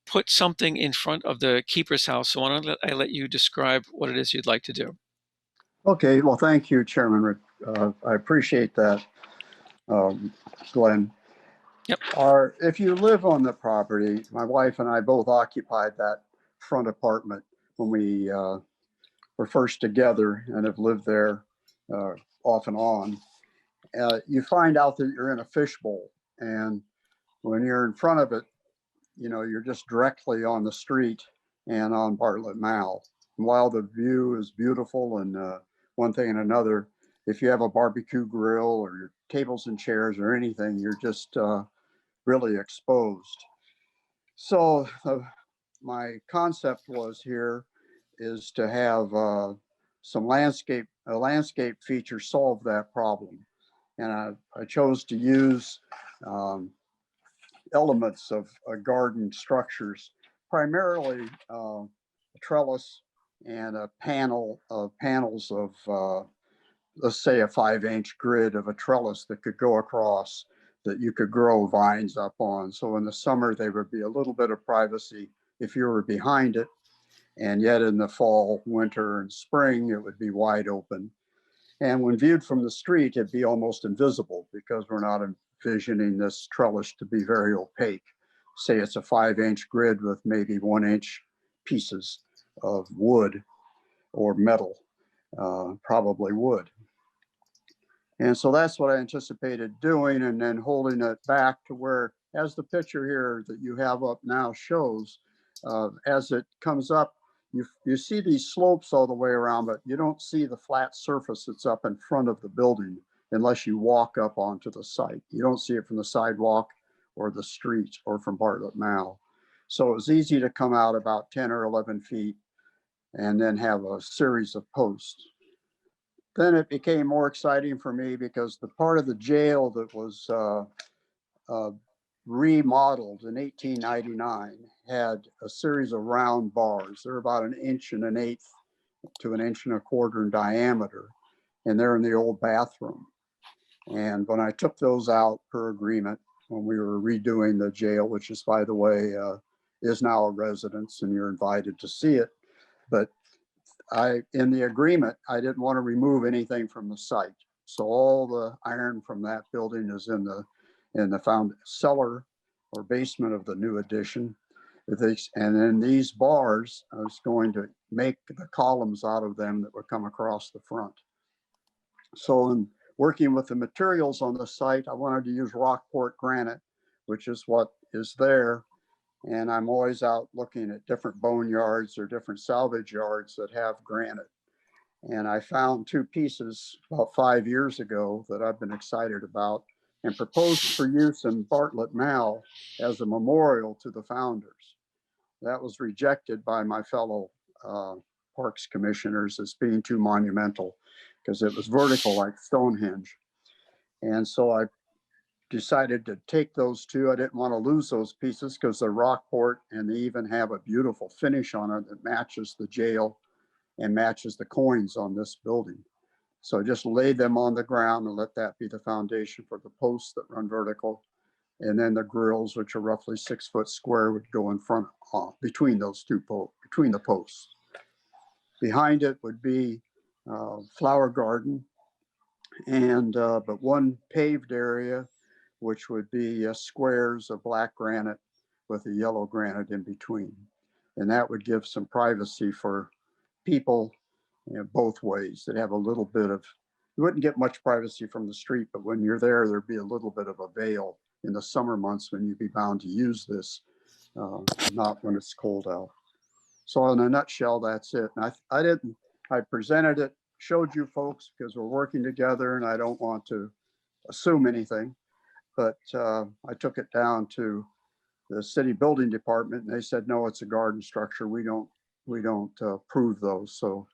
put something in front of the keeper's house. So why don't I let you describe what it is you'd like to do? Okay, well, thank you, Chairman Rick. I appreciate that, Glenn. Yep. If you live on the property, my wife and I both occupied that front apartment when we were first together and have lived there off and on. You find out that you're in a fishbowl, and when you're in front of it, you're just directly on the street and on Bartlett Mall. And while the view is beautiful and one thing and another, if you have a barbecue grill or your tables and chairs or anything, you're just really exposed. So my concept is to have some landscape feature solve that problem. And I chose to use elements of garden structures, primarily a trellis and a panels of, let's say, a 5-inch grid of a trellis that could go across, that you could grow vines up on. So in the summer, there would be a little bit of privacy if you were behind it. And yet in the fall, winter, and spring, it would be wide open. And when viewed from the street, it'd be almost invisible because we're not envisioning this trellis to be very opaque. Say it's a 5-inch grid with maybe 1-inch pieces of wood or metal, probably wood. And so that's what I anticipated doing, and then holding it back to where, as the picture here that you have up now shows, as it comes up, you see these slopes all the way around, but you don't see the flat surface that's up in front of the building unless you walk up onto the site. You don't see it from the sidewalk or the street or from Bartlett Mall. So it was easy to come out about 10 or 11 feet and then have a series of posts. Then it became more exciting for me because the part of the jail that was remodeled in 1899 had a series of round bars. They're about 1 1/8 to 1 1/4 in diameter, and they're in the old bathroom. And when I took those out per agreement, when we were redoing the jail, which is, by the way, is now a residence, and you're invited to see it, but in the agreement, I didn't want to remove anything from the site. So all the iron from that building is in the cellar or basement of the new addition. And then these bars, I was going to make the columns out of them that would come across the front. So in working with the materials on the site, I wanted to use Rockport granite, which is what is there. And I'm always out looking at different boneyards or different salvage yards that have granite. And I found two pieces about 5 years ago that I've been excited about and proposed for use in Bartlett Mall as a memorial to the founders. That was rejected by my fellow Parks commissioners as being too monumental because it was vertical like Stonehenge. And so I decided to take those two. I didn't want to lose those pieces because they're Rockport and they even have a beautiful finish on it that matches the jail and matches the coins on this building. So I just laid them on the ground and let that be the foundation for the posts that run vertical. And then the grills, which are roughly 6 foot square, would go in front between those two between the posts. Behind it would be flower garden and but one paved area, which would be squares of black granite with a yellow granite in between. And that would give some privacy for people, you know, both ways that have a little bit of, you wouldn't get much privacy from the street, but when you're there, there'd be a little bit of a veil in the summer months when you'd be bound to use this, not when it's cold out. So in a nutshell, that's it. And I presented it, showed you folks because we're working together and I don't want to assume anything, but I took it down to the city building department and they said, no, it's a garden structure. We don't approve those. So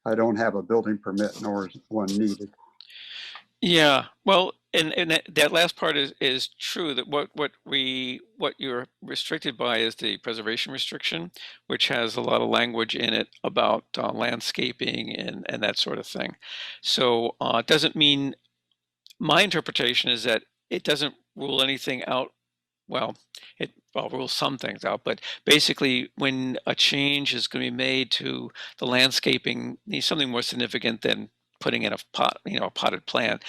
I don't have a building permit nor is one needed. Yeah, well, and that last part is true, that what you're restricted by is the preservation restriction, which has a lot of language in it about landscaping and that sort of thing. So it doesn't mean, my interpretation is that it doesn't rule anything out. Well, it rules some things out, but basically when a change is going to be made to the landscaping, needs something more significant than putting in a pot, a potted plant.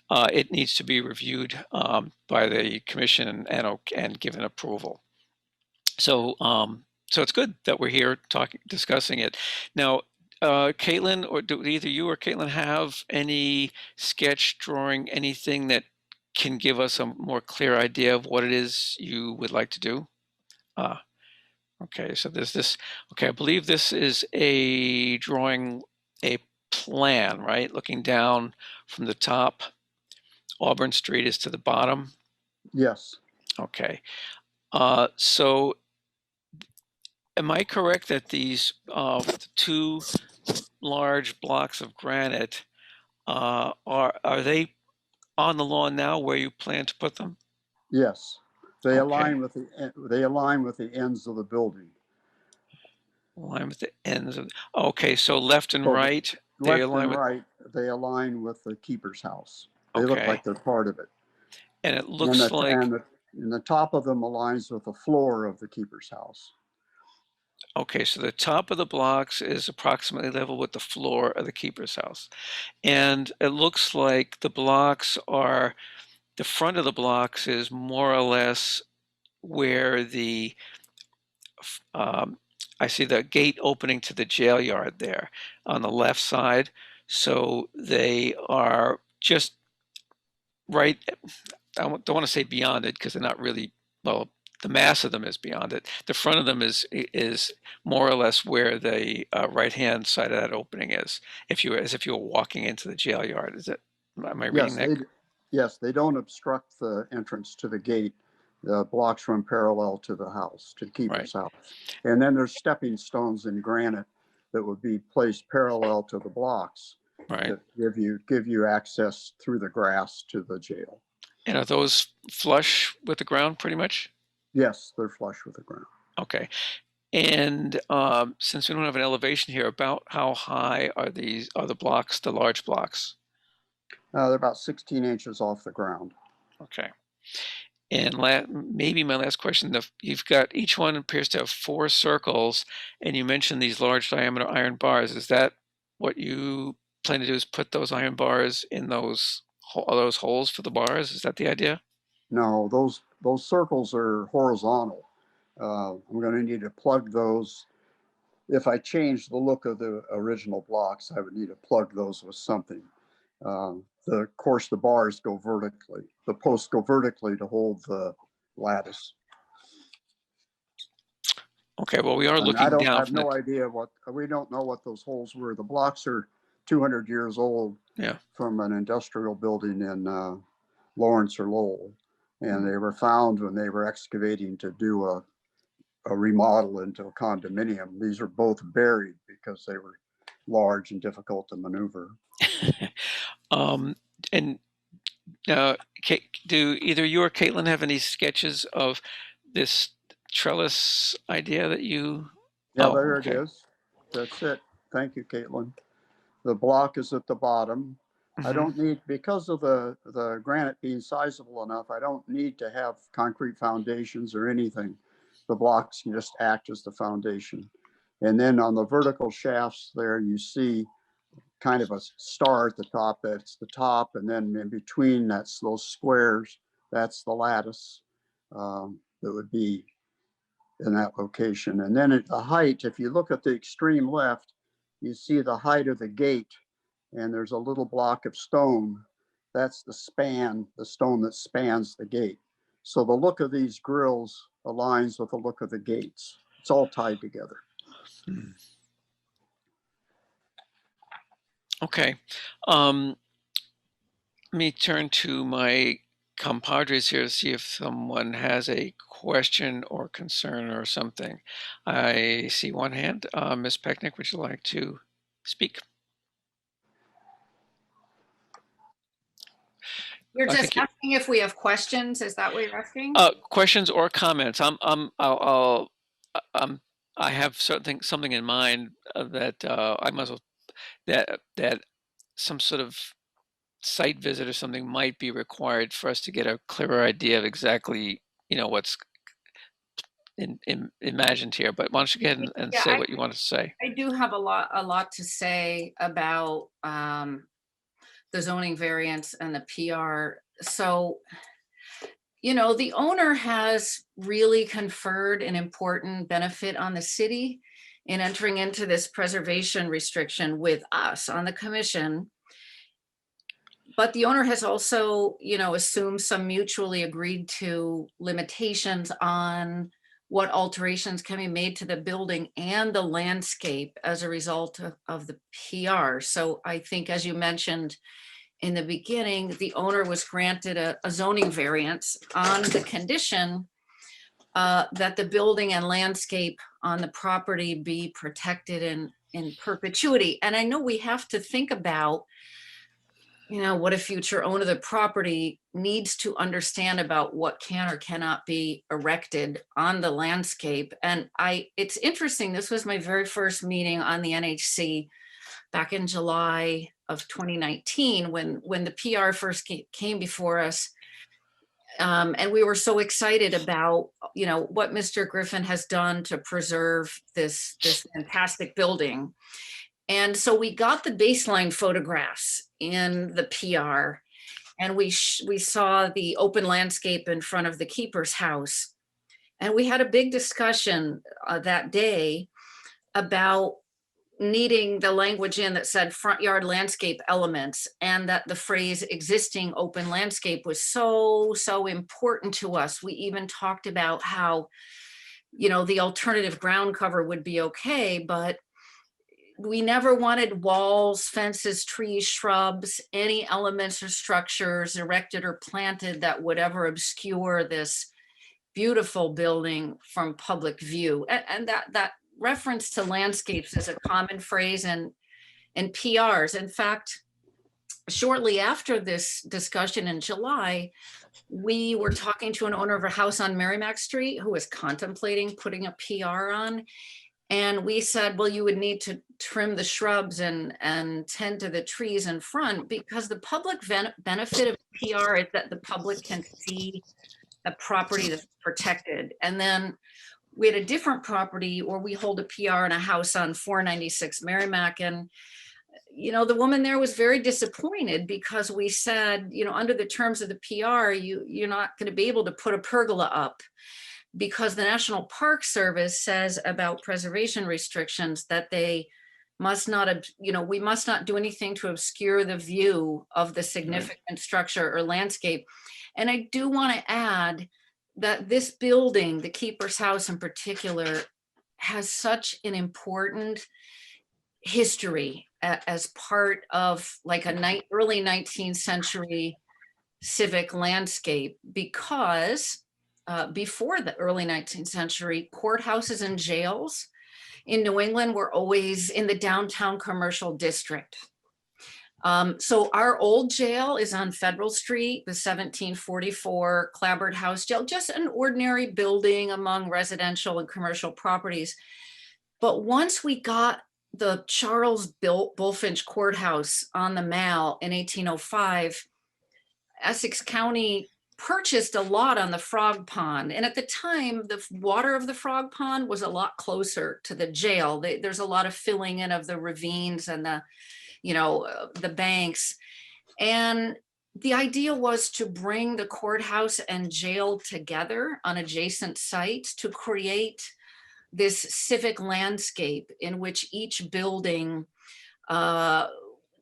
It needs to be reviewed by the commission and given approval. So, so it's good that we're here discussing it. Now, Caitlin, or do either you or Caitlin have any sketch drawing, anything that can give us a more clear idea of what it is you would like to do? Okay, so there's this, okay, I believe this is a drawing, a plan, right? Looking down from the top, Auburn Street is to the bottom. Yes. Okay, so am I correct that these two large blocks of granite are they on the lawn now where you plan to put them? Yes, they Okay. align with the ends of the building. Align with the ends of. Okay, so left and So right. Left and right, they align with the keeper's house. They look Okay. like they're part of it. And it looks and the top of them aligns with the floor of the keeper's house. Okay, so the top of the blocks is approximately level with the floor of the keeper's house. And it looks like the front of the blocks is more or less where I see the gate opening to the jail yard there on the left side. So they are just right, I don't want to say beyond it because they're not really, well, the mass of them is beyond it. The front of them is more or less where the right-hand side of that opening is, as if you were walking into the jail yard. Am I reading that? Yes, they don't obstruct the entrance to the gate. The blocks run parallel to the house, to the keeper's house. And then there's stepping stones in granite that would be placed parallel to the blocks that give you access through the grass to the jail. And are those flush with the ground pretty much? Yes, they're flush with the ground. Okay. And since we don't have an elevation here, about how high are the blocks, the large blocks? They're about 16 inches off the ground. Okay. And maybe my last question, you've got, each one appears to have 4 circles, and you mentioned these large diameter iron bars. Is that what you plan to do, is put those iron bars in those holes for the bars? Is that the idea? No, those circles are horizontal. I'm going to need to plug those. If I change the look of the original blocks, I would need to plug those with something. Of course, the bars go vertically. The posts go vertically to hold the lattice. Okay, well, we are And looking I down. have no idea we don't know what those holes were. The blocks are 200 years old. Yeah. From an industrial building in Lawrence or Lowell. And they were found when they were excavating to do a remodel into a condominium. These are both buried because they were large and difficult to maneuver. And do either you or Caitlin have any sketches of this trellis idea that you? Yeah, there it is. That's it. Thank you, Caitlin. The block is at the bottom. I don't need, because of the granite being sizable enough, I don't need to have concrete foundations or anything. The blocks can just act as the foundation. And then on the vertical shafts there, you see kind of a star at the top. That's the top. And then in between, that's those squares. That's the lattice that would be in that location. And then at the height, if you look at the extreme left, you see the height of the gate. And there's a little block of stone. That's the span, the stone that spans the gate. So the look of these grills aligns with the look of the gates. It's all tied together. Okay. Let me turn to my compadres here to see if someone has a question or concern or something. I see one hand. Ms. Pecknick, would you like to speak? You're just asking if we have questions. Is that what you're asking? Questions or comments. I have something in mind that I must that some sort of site visit or something might be required for us to get a clearer idea of exactly what's imagined here. But why don't you go ahead and say what you want to say? I do have a lot to say about the zoning variance and the PR. So, the owner has really conferred an important benefit on the city in entering into this preservation restriction with us on the commission. But the owner has also, assumed some mutually agreed to limitations on what alterations can be made to the building and the landscape as a result of the PR. So I think, as you mentioned in the beginning, the owner was granted a zoning variance on the condition that the building and landscape on the property be protected in perpetuity. And I know we have to think about, what a future owner of the property needs to understand about what can or cannot be erected on the landscape. And it's interesting, this was my very first meeting on the NHC back in July of 2019, when the PR first came before us. And we were so excited about, what Mr. Griffin has done to preserve this fantastic building. And so we got the baseline photographs in the PR, and we saw the open landscape in front of the keeper's house. And we had a big discussion that day about needing the language in that said front yard landscape elements, and that the phrase existing open landscape was so important to us. We even talked about how, the alternative ground cover would be okay, but we never wanted walls, fences, trees, shrubs, any elements or structures erected or planted that would ever obscure this beautiful building from public view. And that reference to landscapes is a common phrase in PRs. In fact, shortly after this discussion in July, we were talking to an owner of a house on Merrimack Street who was contemplating putting a PR on. And we said, well, you would need to trim the shrubs and tend to the trees in front, because the public benefit of PR is that the public can see a property that's protected. And then we had a different property where we hold a PR in a house on 496 Merrimack. And, the woman there was very disappointed because we said, under the terms of the PR, you're not going to be able to put a pergola up. because the National Park Service says about preservation restrictions that they must not, we must not do anything to obscure the view of the significant structure or landscape. And I do want to add that this building, the Keeper's House in particular, has such an important history as part of like a early 19th century civic landscape, because before the early 19th century, courthouses and jails in New England were always in the downtown commercial district. So our old jail is on Federal Street, the 1744 Clabbered House Jail, just an ordinary building among residential and commercial properties. But once we got the Charles Bulfinch Courthouse on the Mall in 1805, Essex County purchased a lot on the Frog Pond. And at the time, the water of the Frog Pond was a lot closer to the jail. There's a lot of filling in of the ravines and the banks. And the idea was to bring the courthouse and jail together on adjacent sites to create this civic landscape in which each building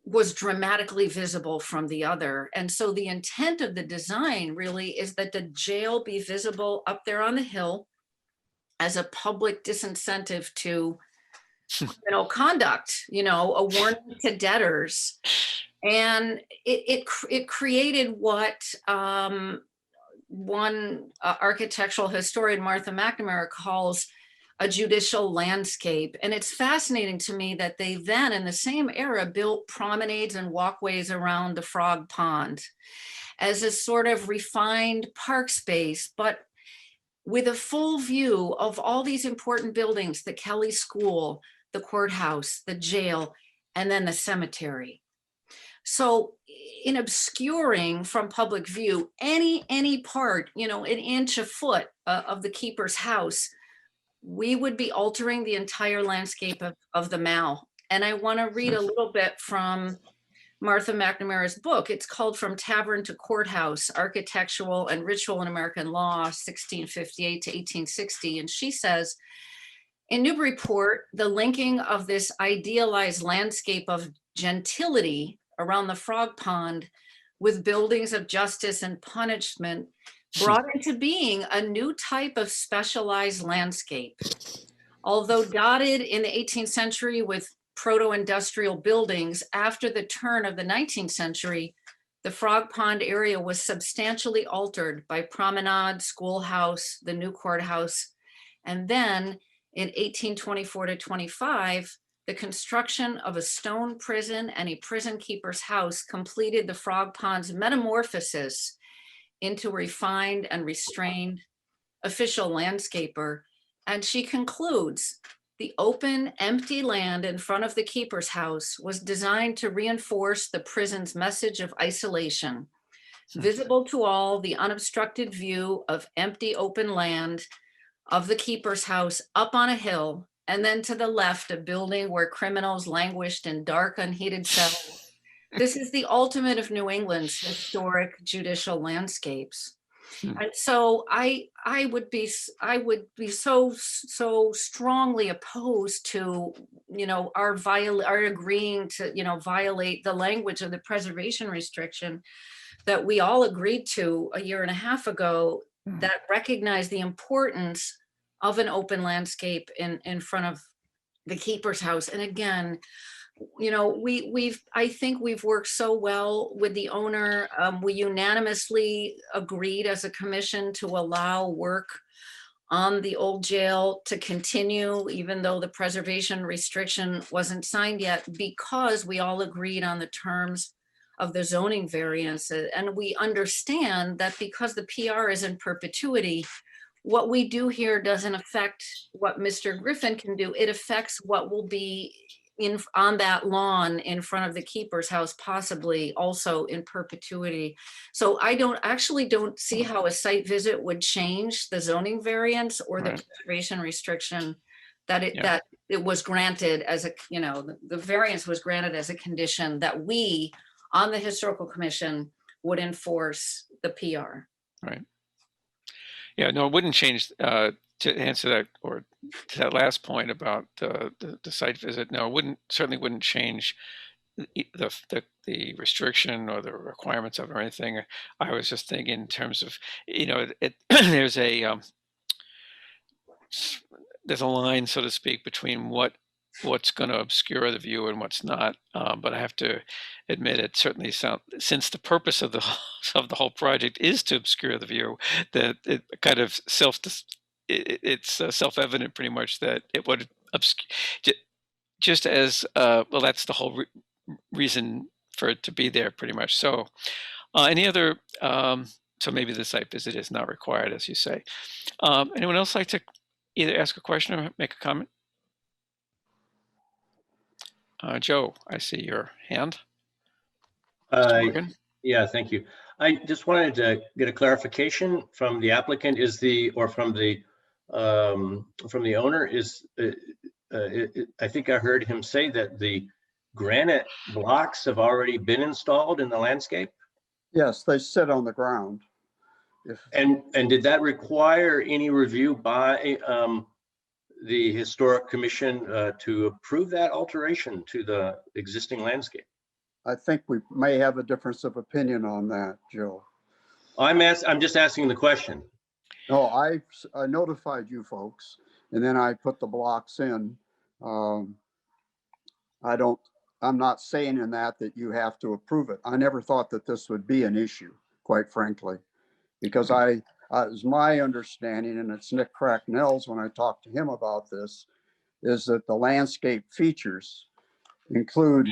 was dramatically visible from the other. And so the intent of the design really is that the jail be visible up there on the hill as a public disincentive to conduct, a warning to debtors. And it created what one architectural historian, Martha McNamara, calls a judicial landscape. And it's fascinating to me that they then, in the same era, built promenades and walkways around the Frog Pond as a sort of refined park space, but with a full view of all these important buildings, the Kelly School, the courthouse, the jail, and then the cemetery. So in obscuring from public view any part, an inch, a foot of the Keeper's House, we would be altering the entire landscape of the Mall. And I want to read a little bit from Martha McNamara's book. It's called From Tavern to Courthouse, Architectural and Ritual in American Law, 1658 to 1860. And she says, in Newburyport, the linking of this idealized landscape of gentility around the Frog Pond with buildings of justice and punishment brought into being a new type of specialized landscape. Although dotted in the 18th century with proto-industrial buildings, after the turn of the 19th century, the Frog Pond area was substantially altered by Promenade, Schoolhouse, the new courthouse, and then in 1824 to 25, the construction of a stone prison and a prison keeper's house completed the Frog Pond's metamorphosis into a refined and restrained official landscaper. And she concludes, the open, empty land in front of the Keeper's House was designed to reinforce the prison's message of isolation. Visible to all, the unobstructed view of empty open land of the Keeper's House up on a hill, and then to the left, a building where criminals languished in dark, unheated cells. This is the ultimate of New England's historic judicial landscapes. And so I would be so strongly opposed to, our agreeing to, violate the language of the preservation restriction that we all agreed to a year and a half ago that recognized the importance of an open landscape in front of the Keeper's House. And again, I think we've worked so well with the owner. We unanimously agreed as a commission to allow work on the old jail to continue, even though the preservation restriction wasn't signed yet, because we all agreed on the terms of the zoning variance. And we understand that because the PR is in perpetuity, what we do here doesn't affect what Mr. Griffin can do. It affects what will be on that lawn in front of the Keeper's House, possibly also in perpetuity. So I don't see how a site visit would change the zoning variance or the preservation restriction that it was granted as a, the variance was granted as a condition that we on the Historical Commission would enforce the PR. Right. Yeah, no, it wouldn't change, to answer that, or to that last point about the site visit. No, it wouldn't, certainly wouldn't change the restriction or the requirements of it or anything. I was just thinking in terms of, there's there's a line, so to speak, between what's going to obscure the view and what's not. But I have to admit, it certainly since the purpose of the of the whole project is to obscure the view, that it kind of it's self-evident pretty much that it would obscure, just as well. That's the whole reason for it to be there, pretty much. So, any other? So maybe the site visit is not required, as you say. Anyone else like to either ask a question or make a comment? Joe, I see your hand. Mr. Morgan? Yeah, thank you. I just wanted to get a clarification from the applicant. Or from the owner, I think I heard him say that the granite blocks have already been installed in the landscape? Yes, they sit on the ground. And did that require any review by the Historic Commission to approve that alteration to the existing landscape? I think we may have a difference of opinion on that, Joe. I'm just asking the question. No, I notified you folks, and then I put the blocks in. I'm not saying in that you have to approve it. I never thought that this would be an issue, quite frankly, because it was my understanding, and it's Nick Cracknell's when I talked to him about this, is that the landscape features include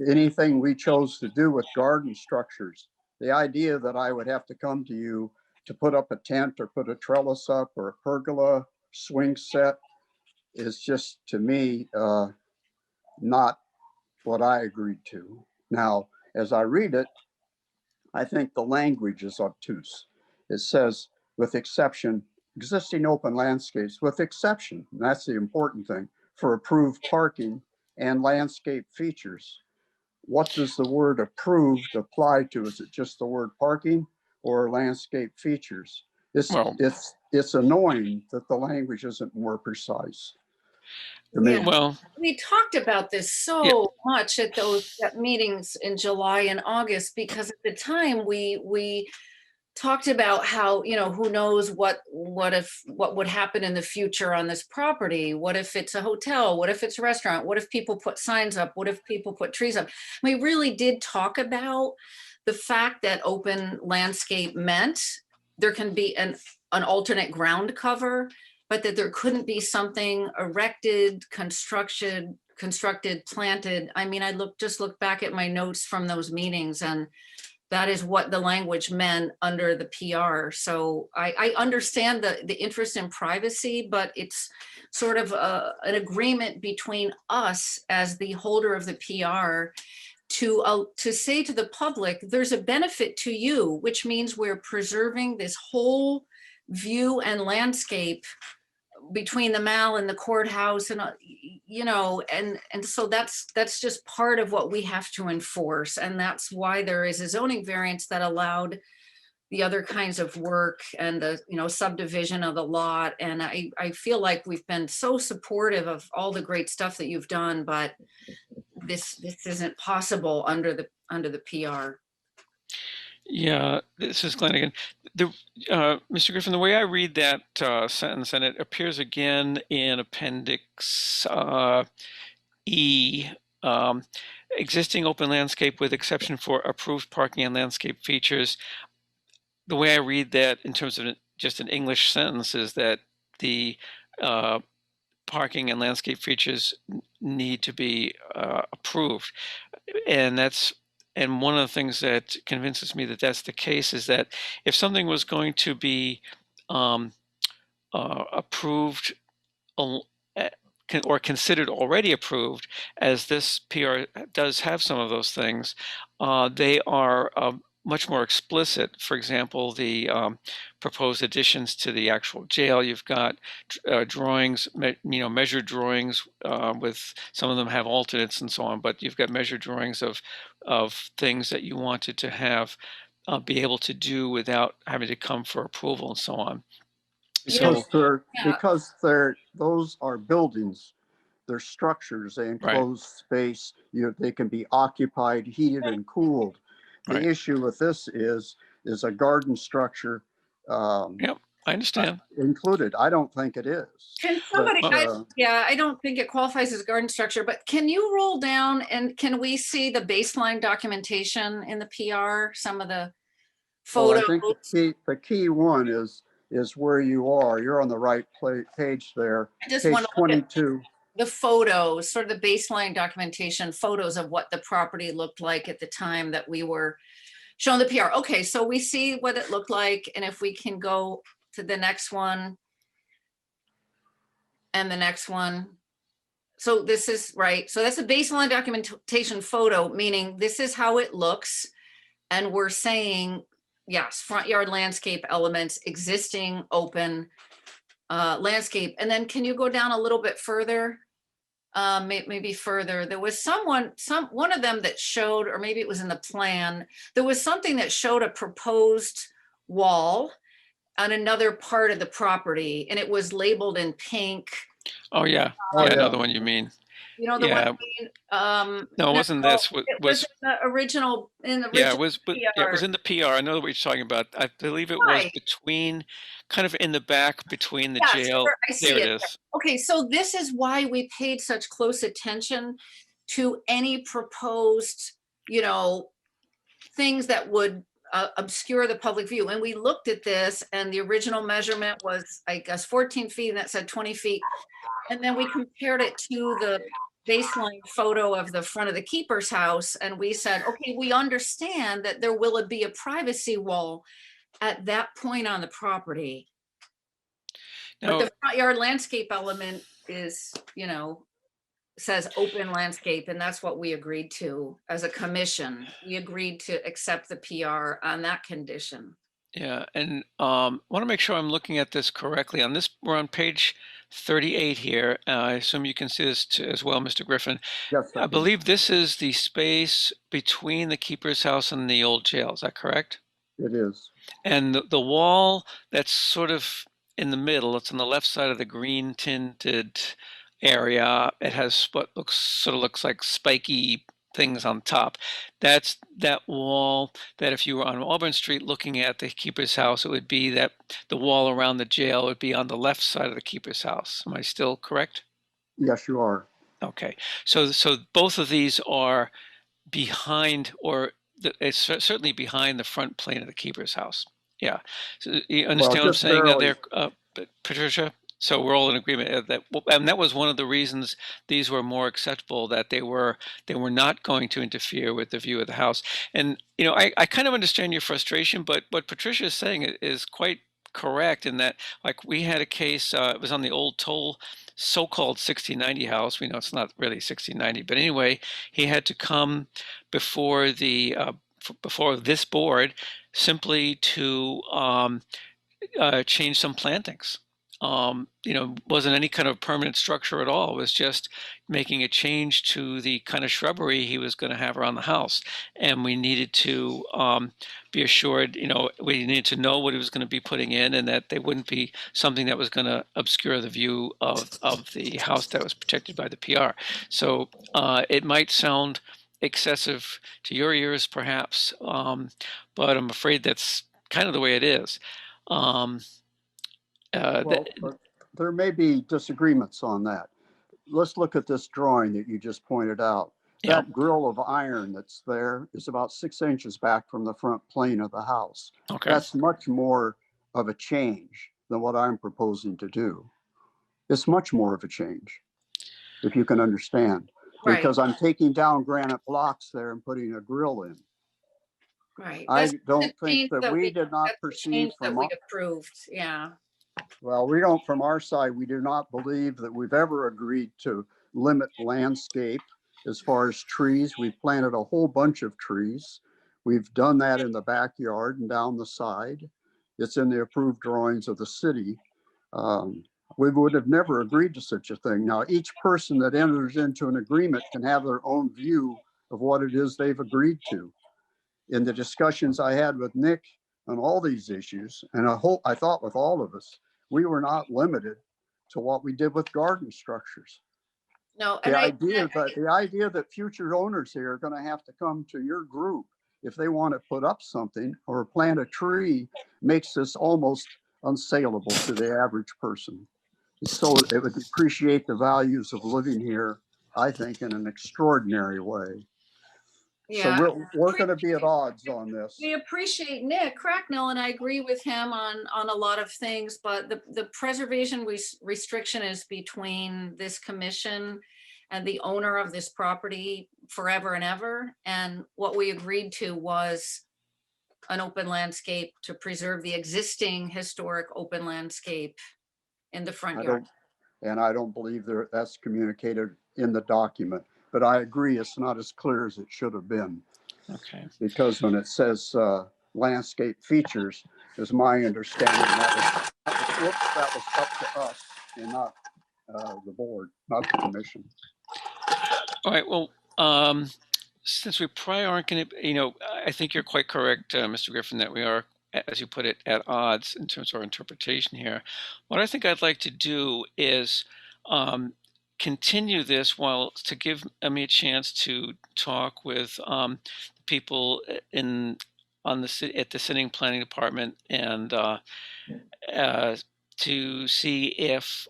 anything we chose to do with garden structures. The idea that I would have to come to you to put up a tent or put a trellis up or a pergola swing set is just, to me, not what I agreed to. Now, as I read it, I think the language is obtuse. It says, with exception, existing open landscapes, with exception, and that's the important thing, for approved parking and landscape features. What does the word approved apply to? Is it just the word parking or landscape features? It's annoying that the language isn't more precise. Yeah. Well, we talked about this so much at those meetings in July and August, because at the time we talked about how, who knows what would happen in the future on this property. What if it's a hotel? What if it's a restaurant? What if people put signs up? What if people put trees up? We really did talk about the fact that open landscape meant there can be an alternate ground cover, but that there couldn't be something erected, constructed, planted. I mean, just look back at my notes from those meetings, and that is what the language meant under the PR. So I understand the interest in privacy, but it's sort of an agreement between us as the holder of the PR to say to the public, there's a benefit to you, which means we're preserving this whole view and landscape between the mall and the courthouse, and and so that's just part of what we have to enforce, and that's why there is a zoning variance that allowed the other kinds of work and the subdivision of the lot. And I feel like we've been so supportive of all the great stuff that you've done, but this isn't possible under the PR. Yeah, this is Glenn again. Mr. Griffin, the way I read that sentence, and it appears again in Appendix E, existing open landscape with exception for approved parking and landscape features. The way I read that in terms of just an English sentence is that the parking and landscape features need to be approved. And one of the things that convinces me that that's the case is that if something was going to be approved or considered already approved, as this PR does have some of those things, they are much more explicit. For example, the proposed additions to the actual jail, you've got drawings, measured drawings with, some of them have alternates and so on, but you've got measured drawings of things that you wanted to have be able to do without having to come for approval and so on. So, Because those are buildings, they're structures, they enclose space, they can be occupied, heated and cooled. The issue with this is a garden structure. yep, I understand. Included. I don't think it is. Can somebody, But, I don't think it qualifies as a garden structure, but can you roll down and can we see the baseline documentation in the PR, some of the well, photos? I think the key one is where you are. You're on the right page there. I just Page want to look at 22. the photos, sort of the baseline documentation, photos of what the property looked like at the time that we were showing the PR. Okay, so we see what it looked like, and if we can go to the next one and the next one. So this is right. So that's a baseline documentation photo, meaning this is how it looks. And we're saying, yes, front yard landscape elements, existing open landscape. And then can you go down a little bit further? Maybe further. There was one of them that showed, or maybe it was in the plan, there was something that showed a proposed wall on another part of the property, and it was labeled in pink. Oh yeah, I know the one you mean. You know the one I mean? No, it wasn't this. It was in the original. Yeah, it was. But yeah, it was in the PR. I know what you're talking about. I believe it was between, kind of in the back between the jail. I see there it. it is. Okay, so this is why we paid such close attention to any proposed, things that would obscure the public view. And we looked at this, and the original measurement was, I guess, 14 feet, and that said 20 feet. And then we compared it to the baseline photo of the front of the keeper's house. And we said, okay, we understand that there will be a privacy wall at that point on the property. But the front yard landscape element is, says open landscape, and that's what we agreed to as a commission. We agreed to accept the PR on that condition. Yeah, and want to make sure I'm looking at this correctly. On this, we're on page 38 here. I assume you can see this as well, Mr. Griffin. Yes, I believe this is the space between the keeper's house and the old jail. Is that correct? It is. And the wall that's sort of in the middle, it's on the left side of the green tinted area. It has what looks like spiky things on top. That's that wall that if you were on Auburn Street looking at the keeper's house, it would be that the wall around the jail would be on the left side of the keeper's house. Am I still correct? Yes, you are. Okay. So both of these are behind, or it's certainly behind the front plane of the keeper's house. Yeah. So you understand what I'm saying there, Patricia? So we're all in agreement that, and that was one of the reasons these were more acceptable, that they were not going to interfere with the view of the house. And I kind of understand your frustration, but what Patricia is saying is quite correct in that, like, we had a case, it was on the old Toll so-called 1690 house. We know it's not really 1690, but anyway, he had to come before the before this board simply to change some plantings. Wasn't any kind of permanent structure at all. It was just making a change to the kind of shrubbery he was going to have around the house. And we needed to be assured, we needed to know what he was going to be putting in, and that they wouldn't be something that was going to obscure the view of the house that was protected by the PR. So it might sound excessive to your ears, perhaps, but I'm afraid that's kind of the way it is. There may be disagreements on that. Let's look at this drawing that you just pointed out. Yeah. That grill of iron that's there is about 6 inches back from the front plane of the house. Okay. That's much more of a change than what I'm proposing to do. It's much more of a change, if you can understand. Right. Because I'm taking down granite blocks there and putting a grill in. Right. I That's don't the think that we did not that's the perceive change that from we approved. Yeah. Well, we don't, from our side, we do not believe that we've ever agreed to limit landscape as far as trees. We've planted a whole bunch of trees. We've done that in the backyard and down the side. It's in the approved drawings of the city. We would have never agreed to such a thing. Now, each person that enters into an agreement can have their own view of what it is they've agreed to. In the discussions I had with Nick on all these issues, and I thought with all of us, we were not limited to what we did with garden structures. No, and The idea that future owners here are going to have to come to your group if they want to put up something or plant a tree makes this almost unsaleable to the average person. So it would depreciate the values of living here, I think, in an extraordinary way. yeah. So we're going to be at odds on this. We appreciate Nick Cracknell, and I agree with him on a lot of things, but the preservation restriction is between this commission and the owner of this property forever and ever. And what we agreed to was an open landscape to preserve the existing historic open landscape in the front yard. I don't believe that's communicated in the document, but I agree it's not as clear as it should have been. Okay. Because when it says landscape features, is my understanding that was up to us and not the board, not the commission. All right. Well, since we probably aren't going to, I think you're quite correct, Mr. Griffin, that we are, as you put it, at odds in terms of our interpretation here. What I think I'd like to do is continue this to give me a chance to talk with people at the sitting planning department and to see if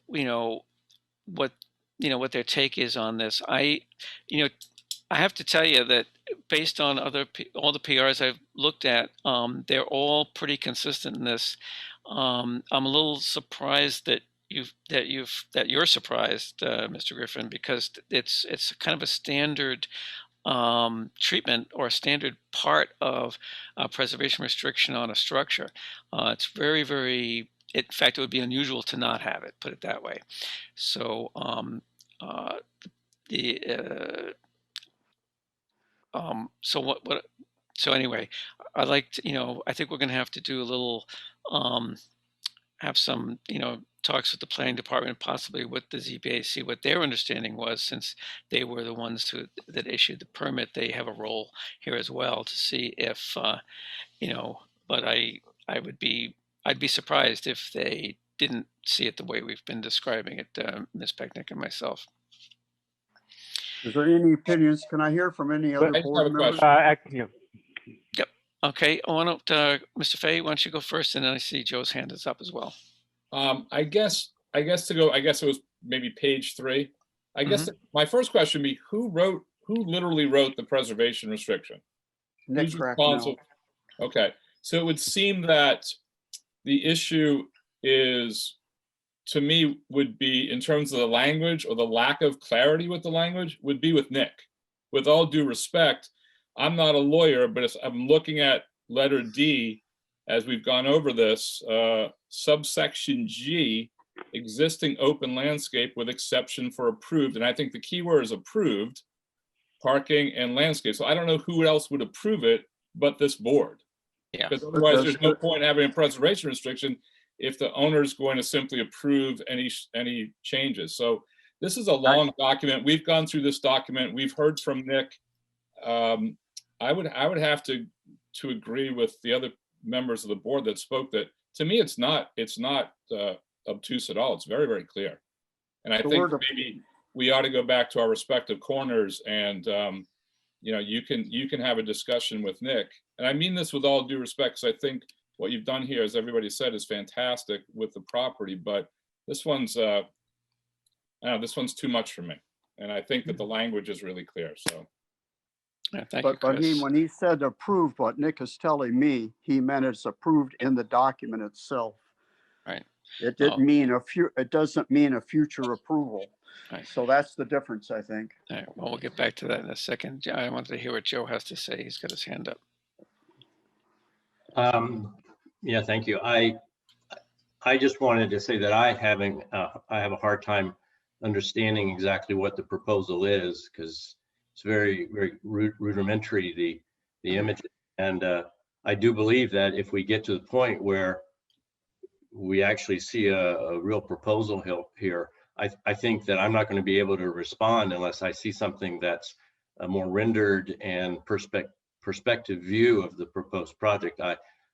what their take is on this. I have to tell you that based on all the PRs I've looked at, they're all pretty consistent in this. I'm a little surprised that you're surprised, Mr. Griffin, because it's kind of a standard treatment or a standard part of preservation restriction on a structure. It's very, very. In fact, it would be unusual to not have it. Put it that way. So So anyway, I'd like to, I think we're going to have to do a little, have some, talks with the planning department, possibly with the ZBA, see what their understanding was, since they were the ones that issued the permit. They have a role here as well to see if, but I'd be surprised if they didn't see it the way we've been describing it, Ms. Pecknick and myself. Is there any opinions? Can I hear from any other board members? Yep. Okay. Why don't Mr. Fay, why don't you go first, and then I see Joe's hand is up as well. I guess it was maybe page 3. I guess my first question would be, who literally wrote the preservation restriction? Nick Cracknell. Okay. So it would seem that the issue is, to me, would be in terms of the language or the lack of clarity with the language would be with Nick. With all due respect, I'm not a lawyer, but if I'm looking at letter D, as we've gone over this, subsection G, existing open landscape with exception for approved. And I think the key word is approved, parking and landscape. So I don't know who else would approve it but this board. Yeah. Because otherwise there's no point in having a preservation restriction if the owner is going to simply approve any changes. So this is a long document. We've gone through this document. We've heard from Nick. I would have to agree with the other members of the board that spoke that, to me, it's not obtuse at all. It's very, very clear. And I think maybe we ought to go back to our respective corners and you can have a discussion with Nick. And I mean this with all due respect, because I think what you've done here, as everybody said, is fantastic with the property, but this one's too much for me. And I think that the language is really clear. So. Yeah, thank you, but when he said approved, what Nick is telling me, he meant it's approved in the document itself. Right. It didn't mean it doesn't mean a future approval. Right. So that's the difference, I think. All right. Well, we'll get back to that in a second. I wanted to hear what Joe has to say. He's got his hand up. Yeah, thank you. I just wanted to say that I have a hard time understanding exactly what the proposal is, because it's very, very rudimentary, the image. And I do believe that if we get to the point where we actually see a real proposal here, I think that I'm not going to be able to respond unless I see something that's a more rendered and perspective view of the proposed project.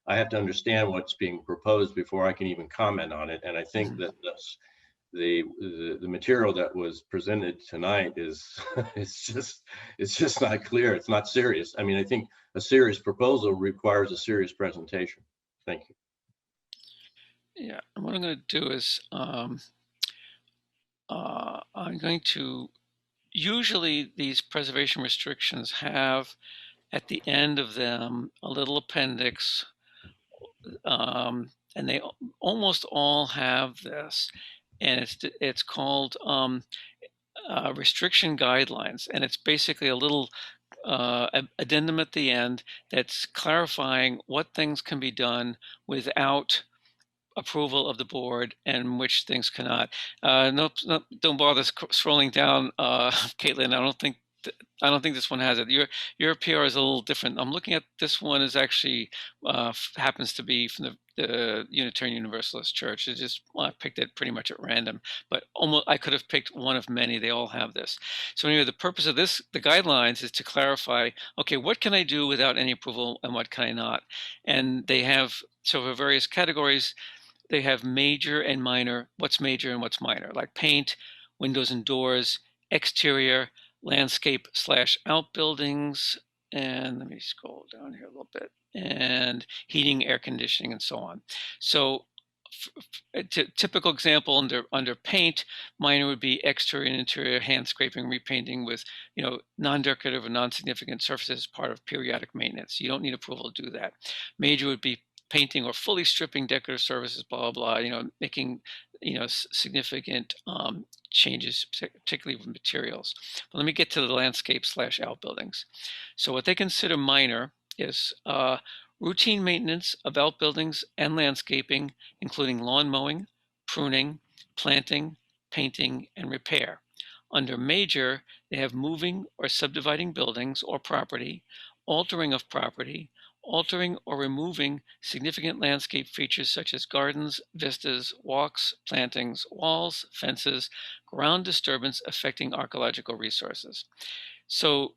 I have to understand what's being proposed before I can even comment on it. And I think that that's the material that was presented tonight is it's just not clear. It's not serious. I mean, I think a serious proposal requires a serious presentation. Thank you. Yeah, and what I'm going to do is I'm going to, usually these preservation restrictions have at the end of them a little appendix, and they almost all have this, and it's called restriction guidelines, and it's basically a little addendum at the end that's clarifying what things can be done without approval of the board and which things cannot. Nope, don't bother scrolling down, Caitlin. I don't think this one has it. Your PR is a little different. I'm looking at this one is actually happens to be from the Unitarian Universalist Church. It just, well, I picked it pretty much at random, but almost I could have picked one of many. They all have this. So anyway, the purpose of this, the guidelines, is to clarify, okay, what can I do without any approval and what can I not? And they have, so for various categories, they have major and minor, what's major and what's minor, like paint, windows and doors, exterior, landscape / outbuildings, and let me scroll down here a little bit, and heating, air conditioning, and so on. So a typical example under paint, minor would be exterior and interior hand scraping, repainting with, non-decorative or non-significant surfaces as part of periodic maintenance. You don't need approval to do that. Major would be painting or fully stripping decorative surfaces, blah, blah, blah, making, significant changes, particularly with materials. But let me get to the landscape / outbuildings. So what they consider minor is routine maintenance of outbuildings and landscaping, including lawn mowing, pruning, planting, painting, and repair. Under major, they have moving or subdividing buildings or property, altering of property, altering or removing significant landscape features such as gardens, vistas, walks, plantings, walls, fences, ground disturbance affecting archaeological resources. So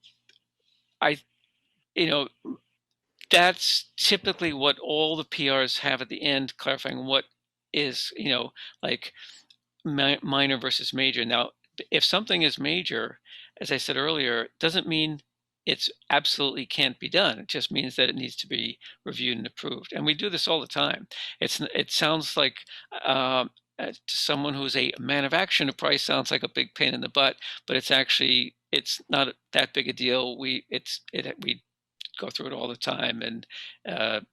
that's typically what all the PRs have at the end, clarifying what is, like minor versus major. Now, if something is major, as I said earlier, doesn't mean it's absolutely can't be done. It just means that it needs to be reviewed and approved. And we do this all the time. It sounds like to someone who's a man of action, it probably sounds like a big pain in the butt, but it's not that big a deal. We go through it all the time, and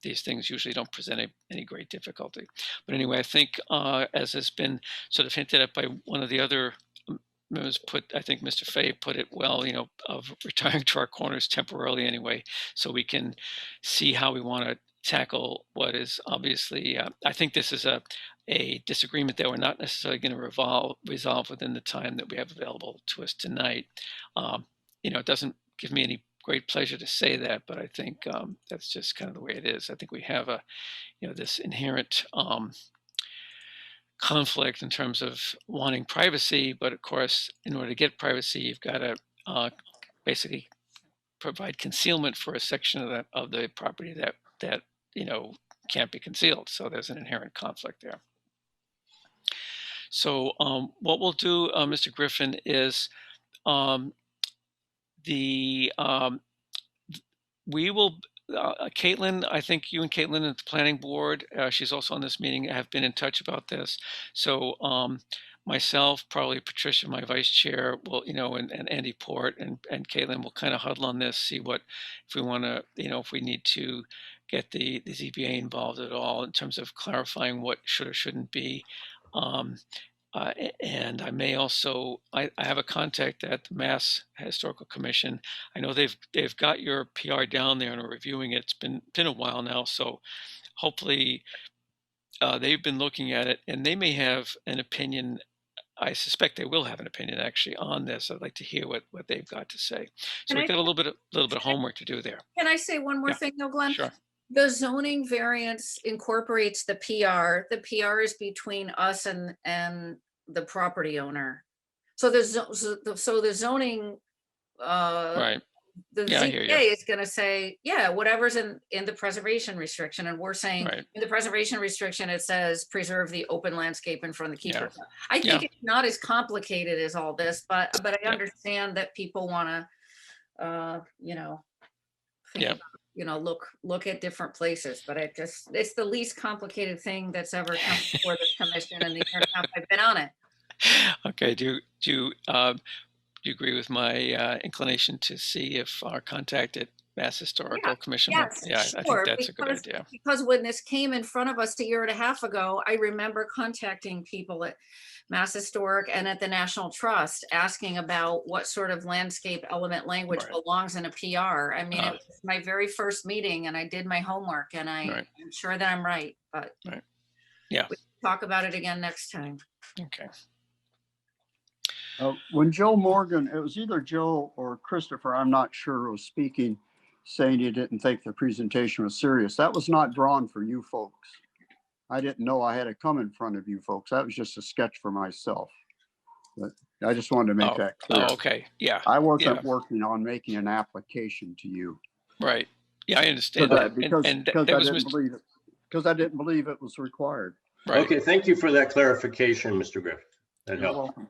these things usually don't present any great difficulty. But anyway, I think as has been sort of hinted at by one of the other members, I think Mr. Fay put it well, of retiring to our corners temporarily anyway, so we can see how we want to tackle what is obviously, I think this is a disagreement that we're not necessarily going to resolve within the time that we have available to us tonight. It doesn't give me any great pleasure to say that, but I think that's just kind of the way it is. I think we have this inherent conflict in terms of wanting privacy, but of course, in order to get privacy, you've got to basically provide concealment for a section of the property that can't be concealed. So there's an inherent conflict there. So what we'll do, Mr. Griffin, is we will, Caitlin, I think you and Caitlin at the planning board, she's also on this meeting, have been in touch about this. So myself, probably Patricia, my vice chair, will, and Andy Port and Caitlin will kind of huddle on this, see what, if we want to, if we need to get the ZBA involved at all in terms of clarifying what should or shouldn't be. And I may also, I have a contact at the Mass Historical Commission. I know they've got your PR down there and are reviewing it. It's been a while now, so hopefully they've been looking at it and they may have an opinion. I suspect they will have an opinion actually on this. I'd like to hear what they've got to say. So we've got a little bit of homework to do there. Can I say one more thing though, Glenn? Sure. The zoning variance incorporates the PR. The PR is between us and the property owner. So the zoning right. the Yeah, I hear you. ZBA is gonna say, yeah, whatever's in the preservation restriction, and we're saying, Right. in the preservation restriction, it says preserve the open landscape in front of the keeper. Yeah. I think Yeah. it's not as complicated as all this, but I Yeah. understand that people wanna, you know, think Yeah. about, you know, look at different places, but it's the least complicated thing that's ever come before this commission in the year and a half I've been on it. Okay, do you agree with my inclination to see if our contact at Mass Historical Commission? Yes, Yeah, I think sure, that's a good idea. because when this came in front of us a year and a half ago, I remember contacting people at Mass Historic and at the National Trust, asking about what sort of landscape element language Right. belongs in a PR. I mean, Ah. it was my very first meeting, and I did my homework, and Right. I'm sure that I'm right, but Right. Yeah. we can talk about it again next time. Okay. When Joe Morgan, it was either Joe or Christopher, I'm not sure, was speaking, saying he didn't think the presentation was serious. That was not drawn for you folks. I didn't know I had to come in front of you folks. That was just a sketch for myself. But I just wanted to make that clear. Oh, okay. Yeah. I wasn't working on making an application to you. Right. Yeah, I understand that. Because that I was didn't believe it. Because I didn't believe it was required. right. Okay, thank you for that clarification, Mr. Griffin. That You're helped. welcome.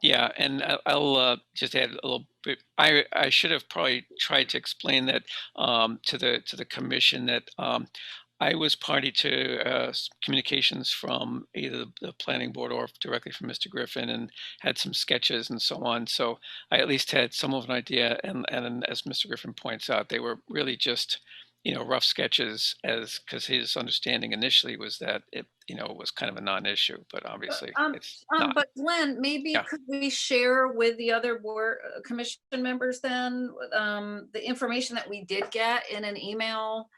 Yeah, and I'll just add a little bit. I should have probably tried to explain that to the commission that I was party to communications from either the planning board or directly from Mr. Griffin, and had some sketches and so on. So I at least had some of an idea. And as Mr. Griffin points out, they were really just, you know, rough sketches, because his understanding initially was that it, you know, was kind of a non-issue, but obviously it's not. But Glenn, maybe Yeah. could we share with the other board commission members then the information that we did get in an email?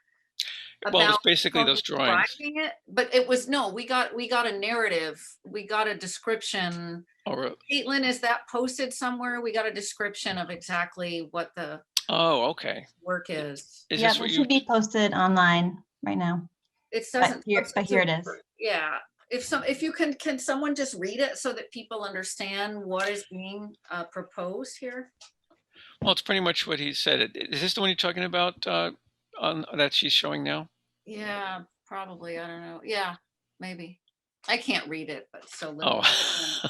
Well, it was about basically those drawings. describing it? But it was, no, we got a narrative, we got a description. Or, Caitlin, is that posted somewhere? We got a description of exactly what the oh, okay. work is. Is Yeah, this it what you? should be posted online right now. It But doesn't. here it is. Yeah, if you can someone just read it so that people understand what is being proposed here? Well, it's pretty much what he said. Is this the one you're talking about on that she's showing now? Yeah, probably, I don't know. Yeah, maybe. I can't read it, but it's so Oh,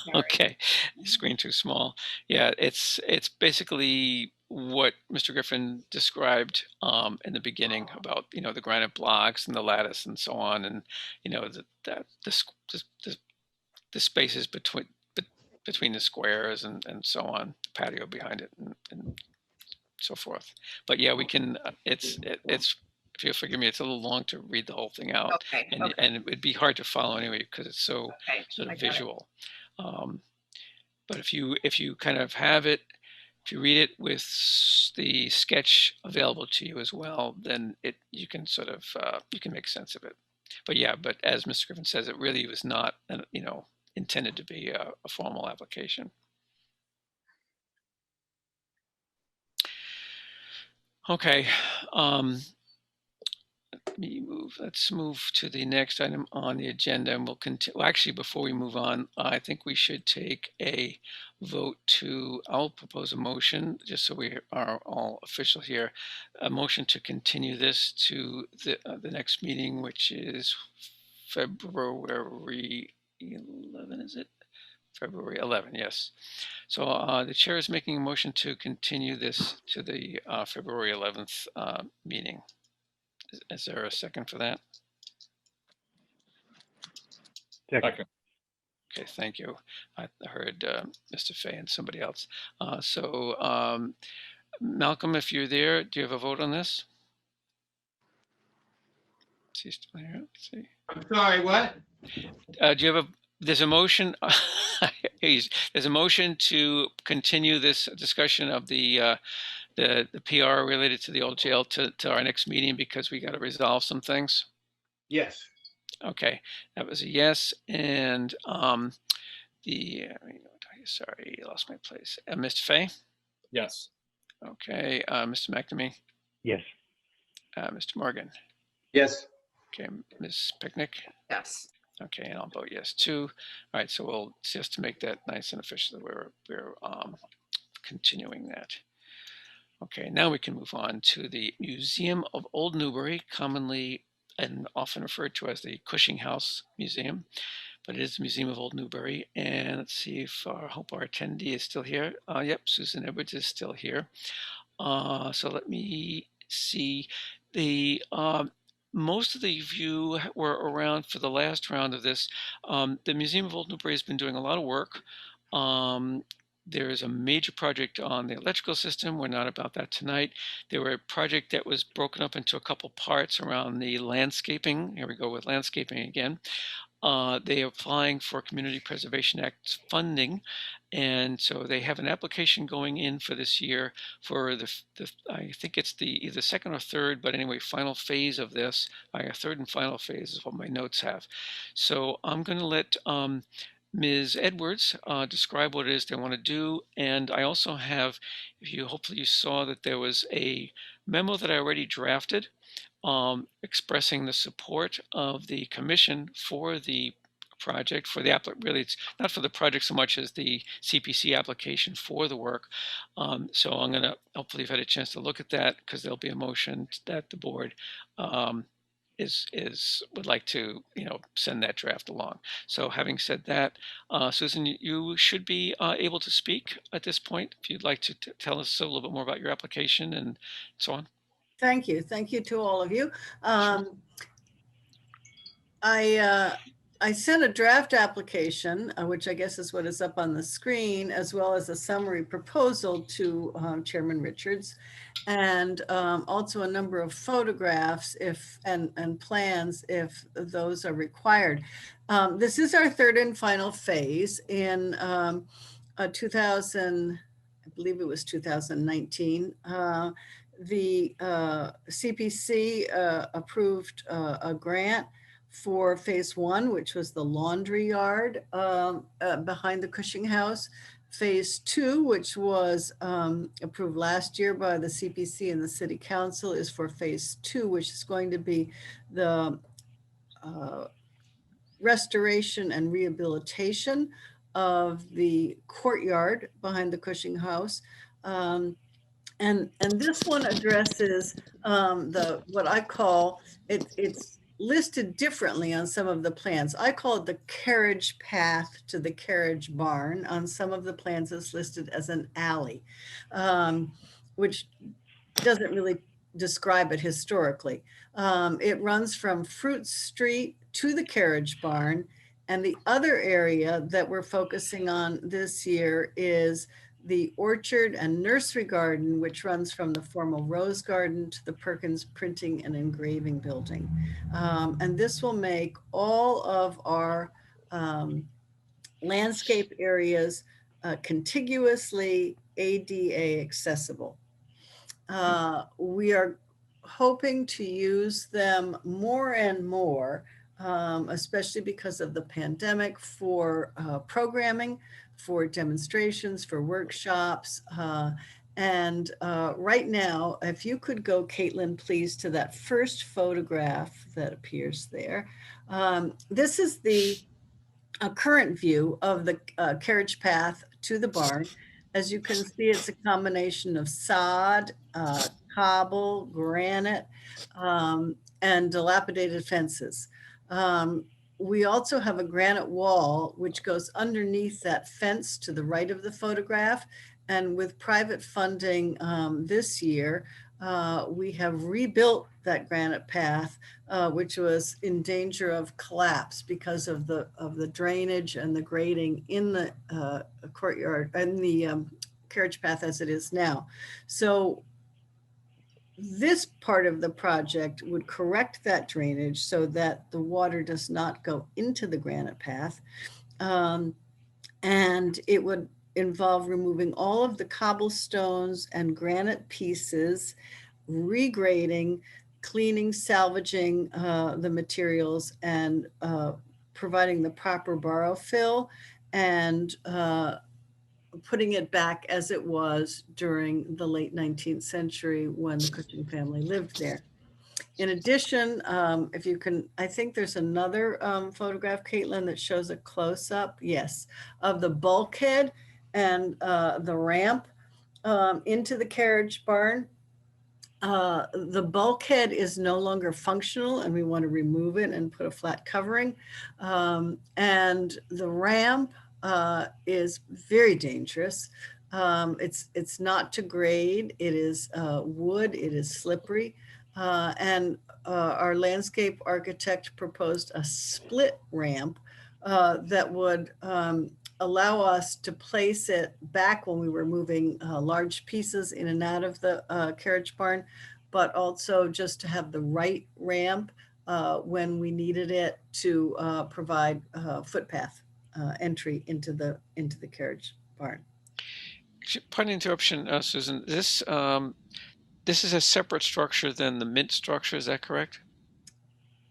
little. okay. Screen too small. Yeah, it's basically what Mr. Griffin described in the beginning about, you know, the granite blocks and the lattice and so on, and you know the spaces between the squares and so on, the patio behind it and so forth. But yeah, we can. It's if you'll forgive me, it's a little long to read the whole thing out. Okay, And it would be hard to follow anyway because it's so okay, sort I of got it. visual. But if you kind of have it, if you read it with the sketch available to you as well, then you can sort of you can make sense of it. But yeah, but as Mr. Griffin says, it really was not, you know, intended to be a formal application. Okay. Let's move to the next item on the agenda, and we'll continue. Well, actually, before we move on, I think we should take a vote I'll propose a motion, just so we are all official here, a motion to continue this to the next meeting, which is February 11, is it? February 11, yes. So the chair is making a motion to continue this to the February 11th meeting. Is there a second for that? Second. Second. Okay, thank you. I heard Mr. Fay and somebody else. So Malcolm, if you're there, do you have a vote on this? Is he still here? Let's see. I'm sorry, what? Do you have there's a motion, there's a motion to continue this discussion of the PR related to the old jail to our next meeting because we got to resolve some things. Yes. Okay, that was a yes. And sorry, I lost my place. Mr. Fay? Yes. Okay, Mr. McNamee? Yes. Mr. Morgan? Yes. Okay, Ms. Picnic? Yes. Okay, and I'll vote yes too. All right, so we'll just to make that nice and official, we're continuing that. Okay, now we can move on to the Museum of Old Newbury, commonly and often referred to as the Cushing House Museum, but it is the Museum of Old Newbury. And let's see if I hope our attendee is still here. Yep, Susan Edwards is still here. So let me see. The most of you were around for the last round of this. The Museum of Old Newbury has been doing a lot of work. There's a major project on the electrical system. We're not about that tonight. There were a project that was broken up into a couple parts around the landscaping. Here we go with landscaping again. They are applying for Community Preservation Act funding. And so they have an application going in for this year for the I think it's the either second or third, but anyway, final phase of this. A third and final phase is what my notes have. So I'm going to let Ms. Edwards describe what it is they want to do. And I also have, hopefully you saw that there was a memo that I already drafted expressing the support of the commission for the project, for the really it's not for the project so much as the CPC application for the work. So I'm going to, hopefully you've had a chance to look at that, because there'll be a motion that the board would like to, send that draft along. So having said that, Susan, you should be able to speak at this point if you'd like to tell us a little bit more about your application and so on. Thank you. Thank you to all of you. I sent a draft application, which I guess is what is up on the screen, as well as a summary proposal to Chairman Richards, and also a number of photographs and plans if those are required. This is our third and final phase in 2000, I believe it was 2019. The CPC approved a grant for phase one, which was the laundry yard behind the Cushing House. Phase two, which was approved last year by the CPC and the City Council, is for phase two, which is going to be the restoration and rehabilitation of the courtyard behind the Cushing House. And this one addresses what I call, it's listed differently on some of the plans. I call it the carriage path to the carriage barn. On some of the plans it's listed as an alley, which doesn't really describe it historically. It runs from Fruit Street to the carriage barn. And the other area that we're focusing on this year is the orchard and nursery garden, which runs from the formal rose garden to the Perkins Printing and Engraving Building. And this will make all of our landscape areas contiguously ADA accessible. We are hoping to use them more and more, especially because of the pandemic, for programming, for demonstrations, for workshops. And right now, if you could go, Caitlin, please, to that first photograph that appears there. This is the current view of the carriage path to the barn. As you can see, it's a combination of sod, cobble, granite, and dilapidated fences. We also have a granite wall which goes underneath that fence to the right of the photograph. And with private funding this year, we have rebuilt that granite path, which was in danger of collapse because of the drainage and the grading in the courtyard and the carriage path as it is now. So this part of the project would correct that drainage so that the water does not go into the granite path. And it would involve removing all of the cobblestones and granite pieces, regrading, cleaning, salvaging the materials, and providing the proper borrow fill, and putting it back as it was during the late 19th century when the Cushing family lived there. In addition, if you can, I think there's another photograph, Caitlin, that shows a close-up, yes, of the bulkhead and the ramp. into the carriage barn. The bulkhead is no longer functional and we want to remove it and put a flat covering. And the ramp is very dangerous. It's not to grade. It is wood. It is slippery. And our landscape architect proposed a split ramp that would allow us to place it back when we were moving large pieces in and out of the carriage barn, but also just to have the right ramp when we needed it to provide footpath entry into the carriage barn. Pardon the interruption, Susan. This is a separate structure than the Mint structure. Is that correct?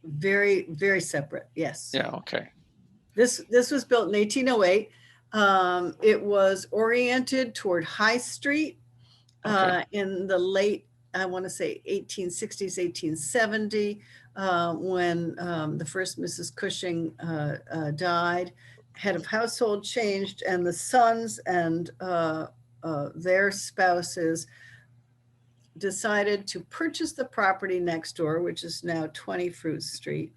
Very, very separate. Yes. Yeah. Okay. This was built in 1808. It was oriented toward High Street in the late, I want to say 1860s, 1870, when the first Mrs. Cushing died. Head of household changed, and the sons and their spouses decided to purchase the property next door, which is now 20 Fruit Street,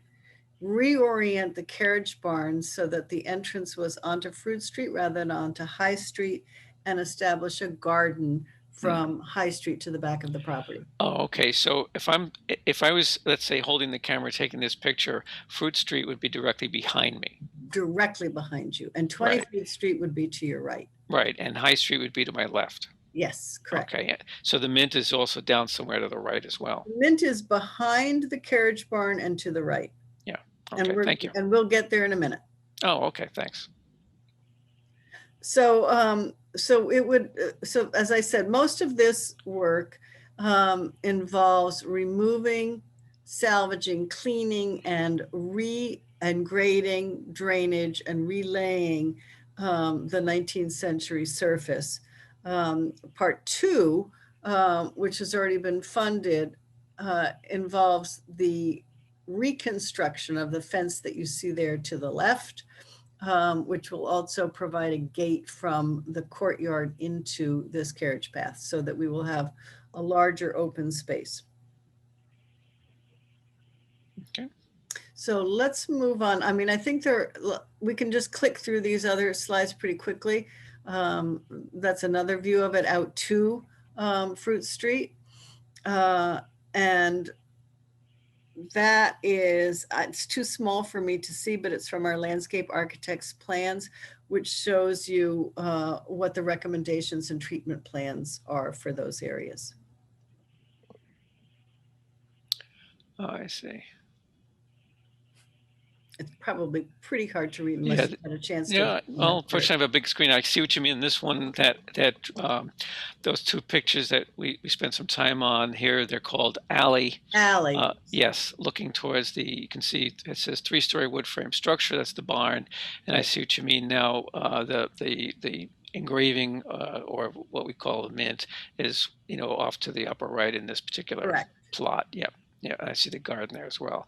reorient the carriage barn so that the entrance was onto Fruit Street rather than onto High Street, and establish a garden from High Street to the back of the property. Oh, okay. So if I was, let's say, holding the camera, taking this picture, Fruit Street would be directly behind me. Directly behind you, and 20 Right. Fruit Street would be to your right. Right. And High Street would be to my left. Yes, correct. Okay. So the Mint is also down somewhere to the right as well. Mint is behind the carriage barn and to the right. Yeah. Okay. Thank you. And we'll get there in a minute. Oh, okay. Thanks. So, so as I said, most of this work involves removing, salvaging, cleaning, and grading, drainage, and relaying the 19th century surface. Part 2, which has already been funded, involves the reconstruction of the fence that you see there to the left, which will also provide a gate from the courtyard into this carriage path so that we will have a larger open space. Okay. So let's move on. I mean, I think we can just click through these other slides pretty quickly. That's another view of it out to Fruit Street. And that is, it's too small for me to see, but it's from our landscape architect's plans, which shows you what the recommendations and treatment plans are for those areas. Oh, I see. It's probably pretty hard to read unless you've had a chance to. Yeah, well, fortunately, I have a big screen. I see what you mean. This one, those two pictures that we spent some time on here, they're called alley. Alley. Yes, looking towards you can see it says 3-story wood frame structure. That's the barn, and I see what you mean now. The engraving or what we call a mint is off to the upper right in this particular plot. Yeah, I see the garden there as well.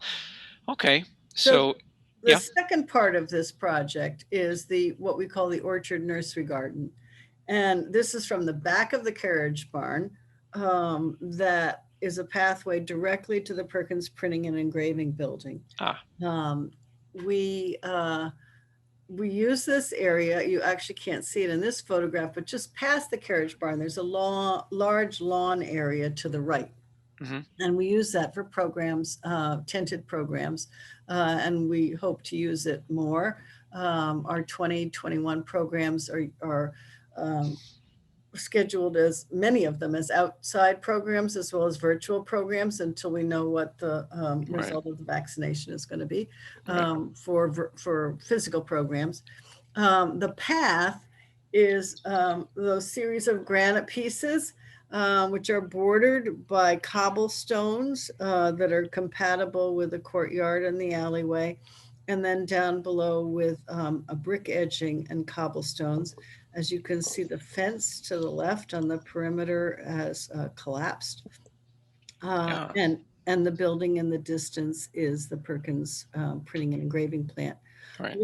Okay, so. The second part of this project is what we call the orchard nursery garden. And this is from the back of the carriage barn. That is a pathway directly to the Perkins Printing and Engraving building. We use this area. You actually can't see it in this photograph, but just past the carriage barn, there's a large lawn area to the right. Mm-hmm. And we use that for programs, tented programs, and we hope to use it more. Our 2021 programs are scheduled, as many of them, as outside programs as well as virtual programs until we know what the result of the vaccination is going to be for physical programs. The path is those series of granite pieces which are bordered by cobblestones that are compatible with the courtyard and the alleyway, and then down below with a brick edging and cobblestones. As you can see, the fence to the left on the perimeter has collapsed, and the building in the distance is the Perkins Printing and Engraving plant. Right.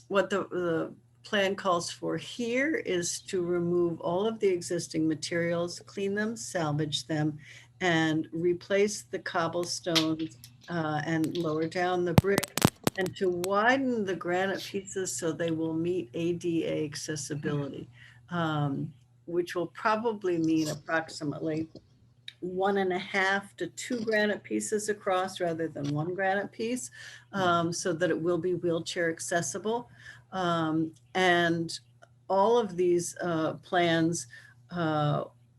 What the plan calls for here is to remove all of the existing materials, clean them, salvage them, and replace the cobblestones and lower down the brick, and to widen the granite pieces so they will meet ADA accessibility, which will probably mean approximately 1.5 to 2 granite pieces across rather than 1 granite piece, so that it will be wheelchair accessible. And all of these plans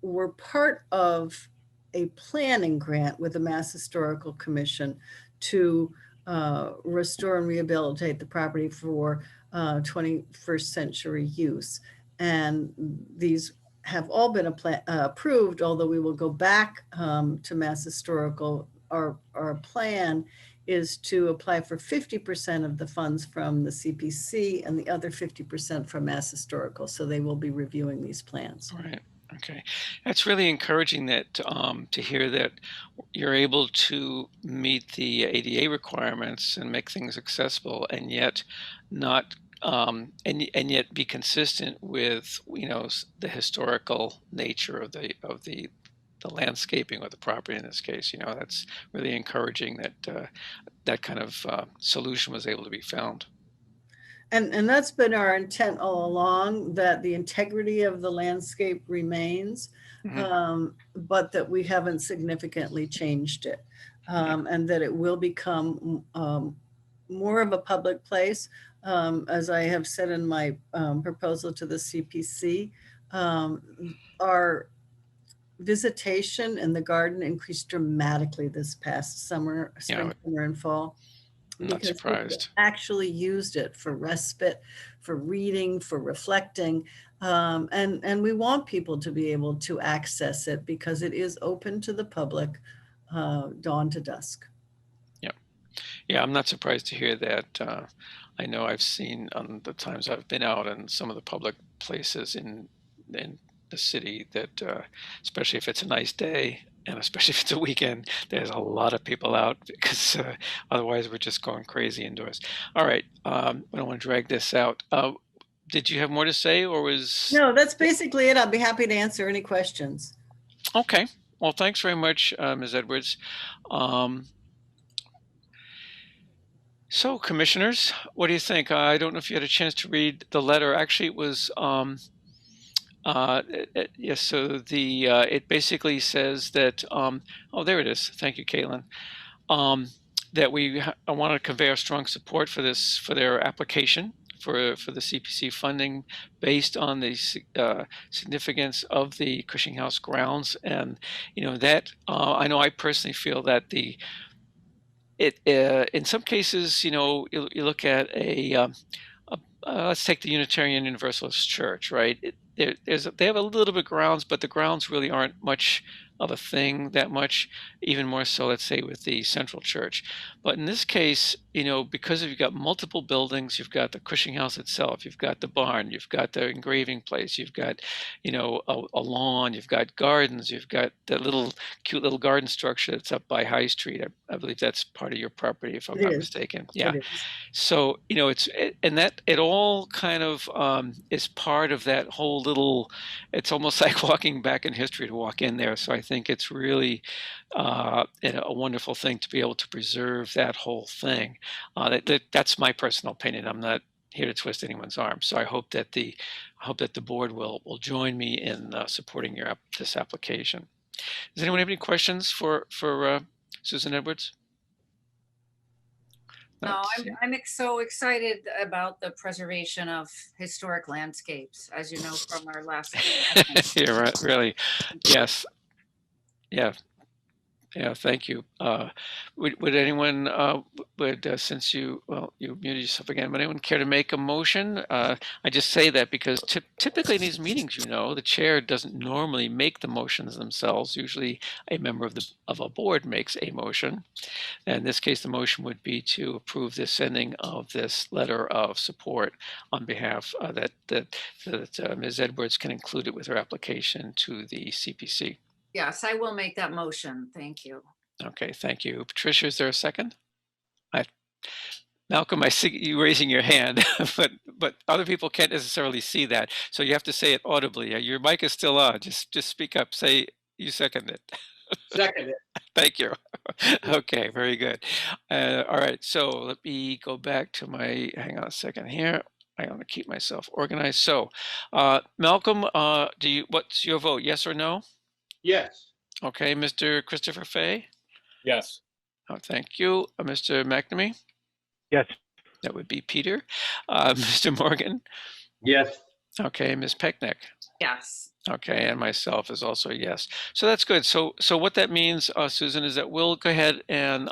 were part of a planning grant with the Mass Historical Commission to restore and rehabilitate the property for 21st century use. And these have all been approved, although we will go back to Mass Historical. Our plan is to apply for 50% of the funds from the CPC and the other 50% from Mass Historical. So they will be reviewing these plans. All right. Okay. That's really encouraging that to hear that you're able to meet the ADA requirements and make things accessible, and yet not and yet be consistent with, you know, the historical nature of the landscaping or the property in this case. You know, that's really encouraging that that kind of solution was able to be found. And that's been our intent all along, that the integrity of the landscape remains, but that we haven't significantly changed it, and that it will become more of a public place. As I have said in my proposal to the CPC, our visitation in the garden increased dramatically this past summer, spring, summer, and fall. I'm not surprised. Actually used it for respite, for reading, for reflecting. And we want people to be able to access it because it is open to the public dawn to dusk. Yeah, I'm not surprised to hear that. I know I've seen on the times I've been out in some of the public places in the city that, especially if it's a nice day, and especially if it's a weekend, there's a lot of people out because otherwise we're just going crazy indoors. All right, I don't want to drag this out. Did you have more to say, or was? No, that's basically it. I'll be happy to answer any questions. Okay, well, thanks very much, Ms. Edwards. So, commissioners, what do you think? I don't know if you had a chance to read the letter. Actually, it was, yes, so it basically says that, oh, there it is. Thank you, Caitlin. That I want to convey our strong support for their application for the CPC funding based on the significance of the Cushing House grounds. And, you know, that I know I personally feel that in some cases, you know, you look at let's take the Unitarian Universalist Church, right? They have a little bit of grounds, but the grounds really aren't much of a thing that much, even more so, let's say, with the Central Church. But in this case, you know, because you've got multiple buildings, you've got the Cushing House itself, you've got the barn, you've got the engraving place, you've got, you know, a lawn, you've got gardens, you've got the cute little garden structure that's up by High Street. I believe that's part of your property, if I'm not mistaken. Yeah. So, you know, it all kind of is part of that whole little, it's almost like walking back in history to walk in there. So I think it's really a wonderful thing to be able to preserve that whole thing. That's my personal opinion. I'm not here to twist anyone's arm. So I hope that the board will join me in supporting this application. Does anyone have any questions for Susan Edwards? No, I'm so excited about the preservation of historic landscapes, as you know from our last. Yeah, right, really. Yes. Yeah. Yeah, thank you. Would anyone, since you muted yourself again, would anyone care to make a motion? I just say that because typically in these meetings, you know, the chair doesn't normally make the motions themselves. Usually a member of a board makes a motion. And in this case, the motion would be to approve the sending of this letter of support on behalf that Ms. Edwards can include it with her application to the CPC. Yes, I will make that motion. Thank you. Okay, thank you. Patricia, is there a second? Malcolm, I see you raising your hand, but other people can't necessarily see that, so you have to say it audibly. Your mic is still on. Just speak up. Say you second it. Second, Thank you. Okay, very good. All right, so let me go back to my. Hang on a second here. I want to keep myself organized. So, Malcolm, what's your vote? Yes or no? yes. Okay, Mr. Christopher Fay. Yes. Oh, thank you, Mr. McNamee. Yes. That would be Peter. Mr. Morgan. Yes. Okay, Ms. Pecknick. Yes. Okay, and myself is also a yes. So that's good. So what that means, Susan, is that we'll go ahead and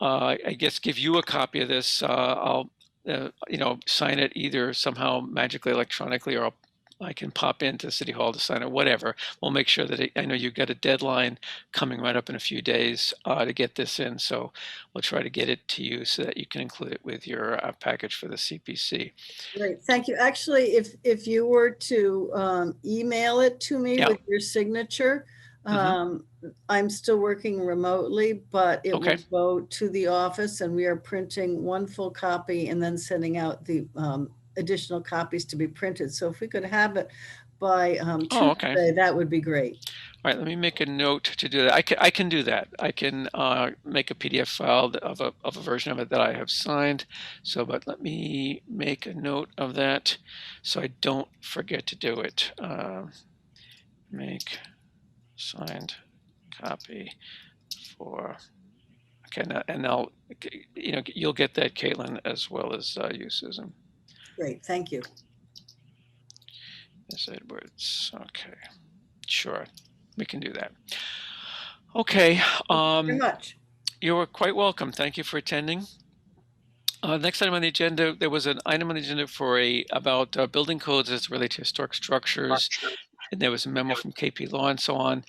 I guess give you a copy of this. I'll sign it either somehow magically electronically, or I can pop into City Hall to sign it, whatever. We'll make sure that I know you've got a deadline coming right up in a few days to get this in. So we'll try to get it to you so that you can include it with your package for the CPC. Great, thank you. Actually, if you were to email it to me Yeah. with your signature, I'm still working remotely, but it Okay. will go to the office, and we are printing one full copy and then sending out the additional copies to be printed. So if we could have it by Oh, okay. Tuesday, that would be great. All right, let me make a note to do that. I can do that. I can make a PDF file of a version of it that I have signed. So, but let me make a note of that so I don't forget to do it. Make signed copy for. Okay, and I'll, you'll get that, Caitlin, as well as you, Susan. Great, thank you. Ms. Edwards. Okay, sure. We can do that. Okay. Thank you very much. You're quite welcome. Thank you for attending. Next item on the agenda, there was an item on the agenda for about building codes as related to historic structures. And there was a memo from KP Law and so on.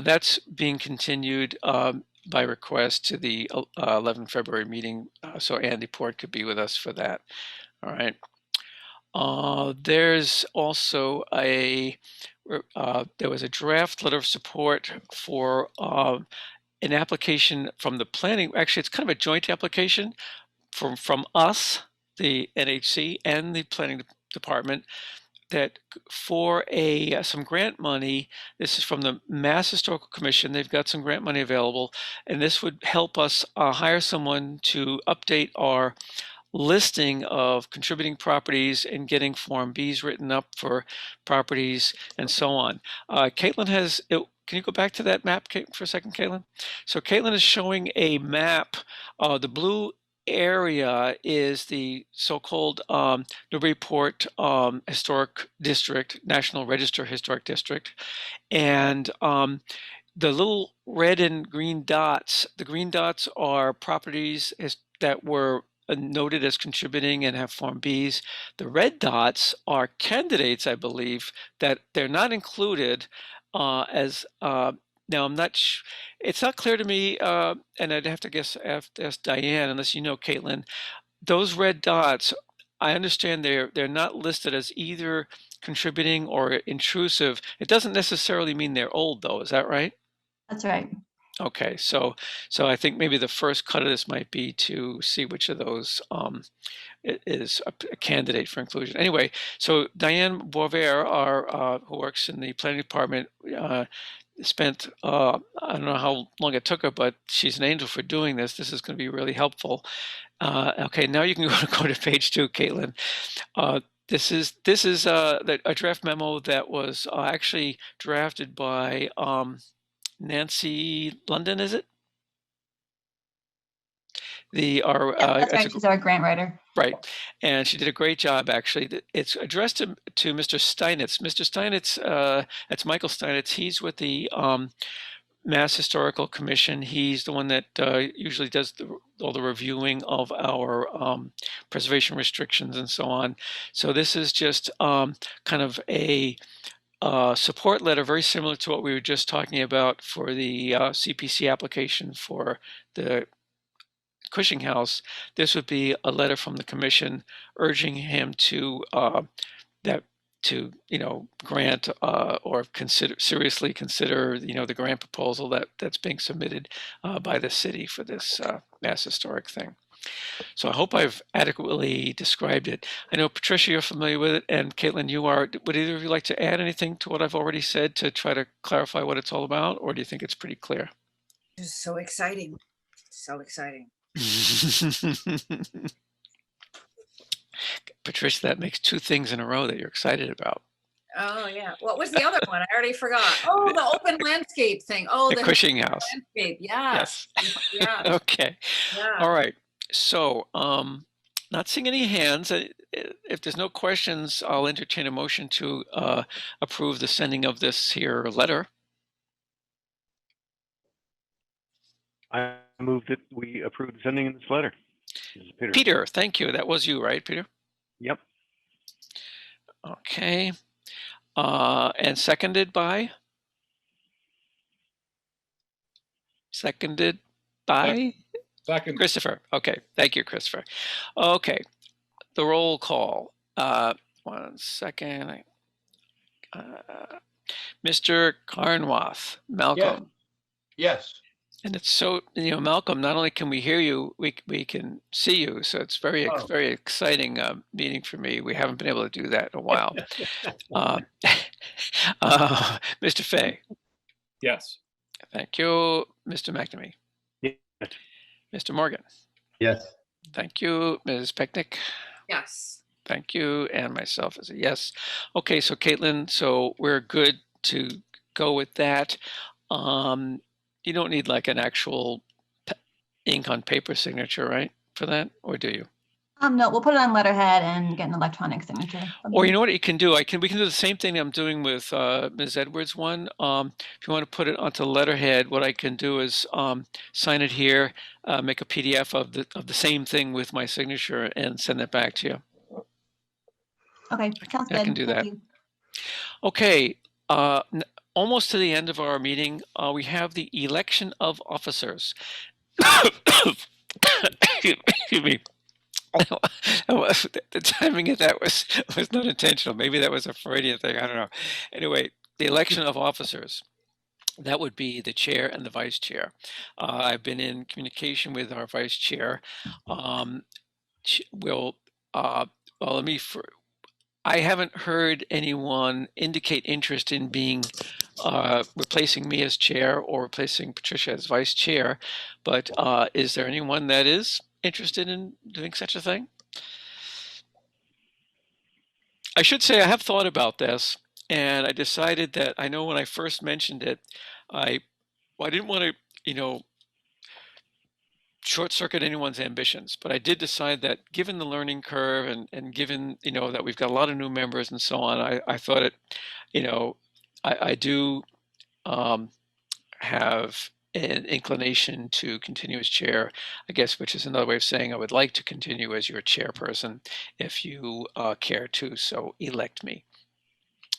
That's being continued by request to the 11 February meeting. So Andy Port could be with us for that. All right. There's also there was a draft letter of support for an application from the planning. Actually, it's kind of a joint application from us, the NHC, and the planning department, that for some grant money. This is from the Mass Historical Commission. They've got some grant money available, and this would help us hire someone to update our listing of contributing properties and getting Form Bs written up for properties and so on. Caitlin has, can you go back to that map for a second, Caitlin? So Caitlin is showing a map. The blue area is the so-called Newburyport Historic District, National Register Historic District. And the little red and green dots, the green dots are properties that were noted as contributing and have Form Bs. The red dots are candidates, I believe, that they're not included as now I'm not it's not clear to me, and I'd have to ask Diane, unless you know, Caitlin. Those red dots, I understand they're not listed as either contributing or intrusive. It doesn't necessarily mean they're old, though. Is that right? That's right. Okay, so I think maybe the first cut of this might be to see which of those is a candidate for inclusion. Anyway, so Diane Boisvert, who works in the planning department, spent I don't know how long it took her, but she's an angel for doing this. This is going to be really helpful. Okay, now you can go to page 2, Caitlin. This is a draft memo that was actually drafted by Nancy London, is it? That's right. She's our grant writer. Right, and she did a great job, actually. It's addressed to Mr. Steinitz. Mr. Steinitz, that's Michael Steinitz. He's with the Mass Historical Commission. He's the one that usually does all the reviewing of our preservation restrictions and so on. So this is just kind of a support letter, very similar to what we were just talking about for the CPC application for the Cushing House. This would be a letter from the commission urging him to grant or seriously consider the grant proposal that's being submitted by the city for this Mass Historic thing. So I hope I've adequately described it. I know, Patricia, you're familiar with it, and Caitlin, you are. Would either of you like to add anything to what I've already said to try to clarify what it's all about, or do you think it's pretty clear? It's so exciting. So exciting. Patricia, that makes two things in a row that you're excited about. Oh, yeah. What was the other one? I already forgot. Oh, the open landscape thing. Oh, The Cushing House. landscape. Yes. Yeah. Okay. Yeah. All right. So, not seeing any hands. If there's no questions, I'll entertain a motion to approve the sending of this here letter. I move that we approve the sending of this letter. This is Peter. Peter, thank you. That was you, right, Peter? Yep. Okay. And seconded by? Seconded by? Second. Christopher. Okay. Thank you, Christopher. Okay. The roll call. 1 second. Mr. Carnwath, Malcolm. Yes. And it's so, Malcolm, not only can we hear you, we can see you. So it's very exciting meeting for me. We haven't been able to do that in a while. Mr. Fay. Yes. Thank you. Mr. McNamee. Yes. Mr. Morgan. Yes. Thank you. Ms. Pecknick. Yes. Thank you. And myself as a yes. Okay, so Caitlin, so we're good to go with that. You don't need like an actual ink on paper signature, right, for that, or do you? No, we'll put it on letterhead and get an electronic signature. Or you know what you can do? We can do the same thing I'm doing with Ms. Edwards' one. If you want to put it onto letterhead, what I can do is sign it here, make a PDF of the same thing with my signature, and send it back to you. Okay, sounds good. I can do Thank that. you. Okay. Almost to the end of our meeting, we have the election of officers. Excuse me. The timing of that was not intentional. Maybe that was a Freudian thing. I don't know. Anyway, the election of officers. That would be the chair and the vice chair. I've been in communication with our vice chair. I haven't heard anyone indicate interest in being replacing me as chair or replacing Patricia as vice chair, but is there anyone that is interested in doing such a thing? I should say I have thought about this, and I decided that I know when I first mentioned it, I didn't want to, short circuit anyone's ambitions, but I did decide that given the learning curve and given, that we've got a lot of new members and so on, I thought it, I do have an inclination to continue as chair, I guess, which is another way of saying I would like to continue as your chairperson if you care to so elect me.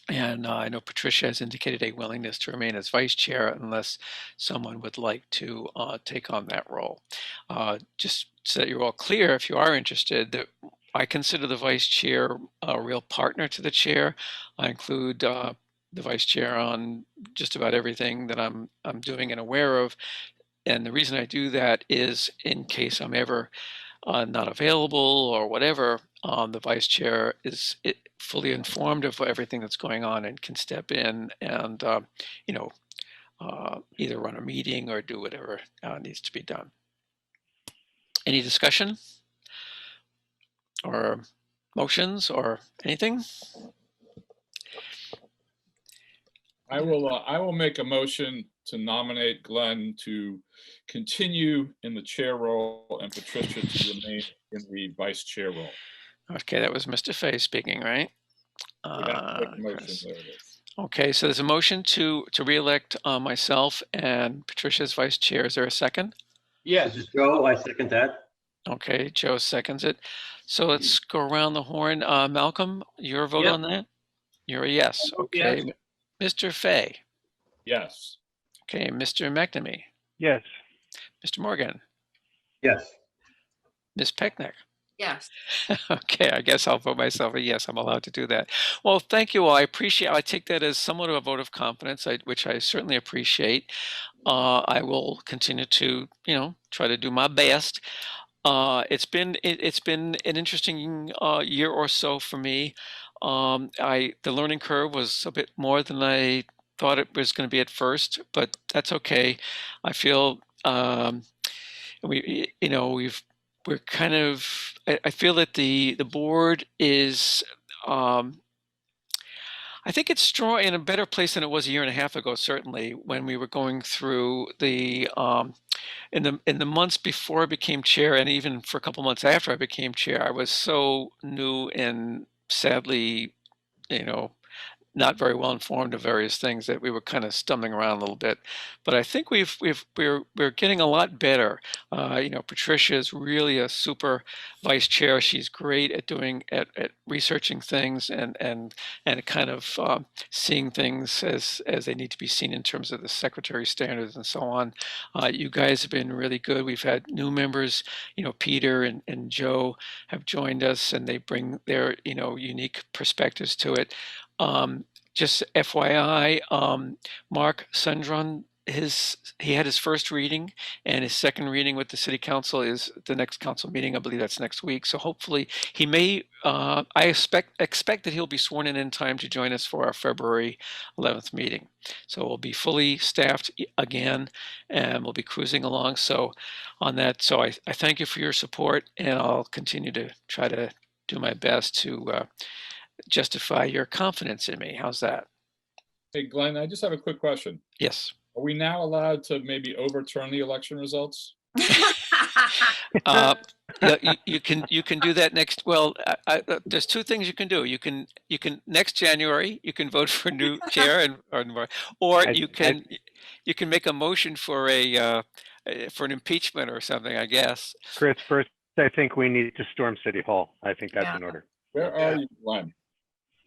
And I know Patricia has indicated a willingness to remain as vice chair unless someone would like to take on that role. Just so that you're all clear, if you are interested, that I consider the vice chair a real partner to the chair. I include the vice chair on just about everything that I'm doing and aware of. And the reason I do that is in case I'm ever not available or whatever, the vice chair is fully informed of everything that's going on and can step in and, either run a meeting or do whatever needs to be done. Any discussion or motions or anything? I will make a motion to nominate Glenn to continue in the chair role and Patricia to remain in the vice chair role. Okay, that was Mr. Fay speaking, right? Motion, there it is. Okay, so there's a motion to re-elect myself and Patricia as vice chair. Is there a second? Yes. This is Joe. I second that. Okay, Joe seconds it. So let's go around the horn. Malcolm, your vote Yep. on that? You're a yes. Okay. Yes. Mr. Fay. Yes. Okay, Mr. McNamee. Yes. Mr. Morgan. Yes. Ms. Pecknick. Yes. Okay, I guess I'll vote myself a yes. I'm allowed to do that. Well, thank you all. I take that as somewhat of a vote of confidence, which I certainly appreciate. I will continue to, try to do my best. It's been an interesting year or so for me. The learning curve was a bit more than I thought it was going to be at first, but that's okay. I feel we're kind of, I feel that the board is, I think it's strong in a better place than it was a year and a half ago, certainly when we were going through in the months before I became chair, and even for a couple months after I became chair, I was so new and sadly, you know, not very well informed of various things that we were kind of stumbling around a little bit. But I think we're getting a lot better. Patricia is really a super vice chair. She's great at at researching things and kind of seeing things as they need to be seen in terms of the secretary standards and so on. You guys have been really good. We've had new members. Peter and Joe have joined us, and they bring their unique perspectives to it. Just FYI, Mark Sundron, he had his first reading, and his second reading with the city council is the next council meeting. I believe that's next week. So hopefully he may, I expect that he'll be sworn in time to join us for our February 11th meeting. So we'll be fully staffed again, and we'll be cruising along. So on that, so I thank you for your support, and I'll continue to try to do my best to justify your confidence in me. How's that? Hey, Glenn, I just have a quick question. Yes. Are we now allowed to maybe overturn the election results? You can do that next. Well, there's two things you can do. You can next January you can vote for new chair or you can make a motion for for an impeachment or something, I guess. Chris, first, I think we need to storm City Hall. I think that's in order. Where are you, Glenn?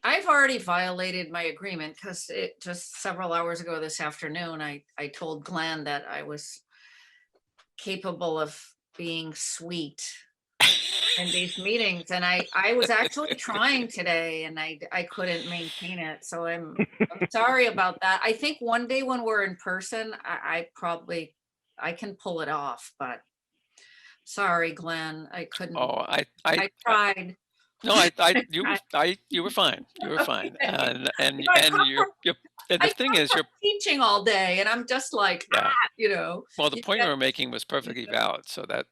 I've already violated my agreement because it just several hours ago this afternoon, I told Glenn that I was capable of being sweet in these meetings. And I was actually trying today and I couldn't maintain it. So I'm sorry about that. I think one day when we're in person, I can pull it off, but sorry, Glenn, I couldn't. Oh, I tried. No, you were fine. You were fine. And the thing is, you're teaching all day, and I'm just like, Well, the point you were making was perfectly valid. So that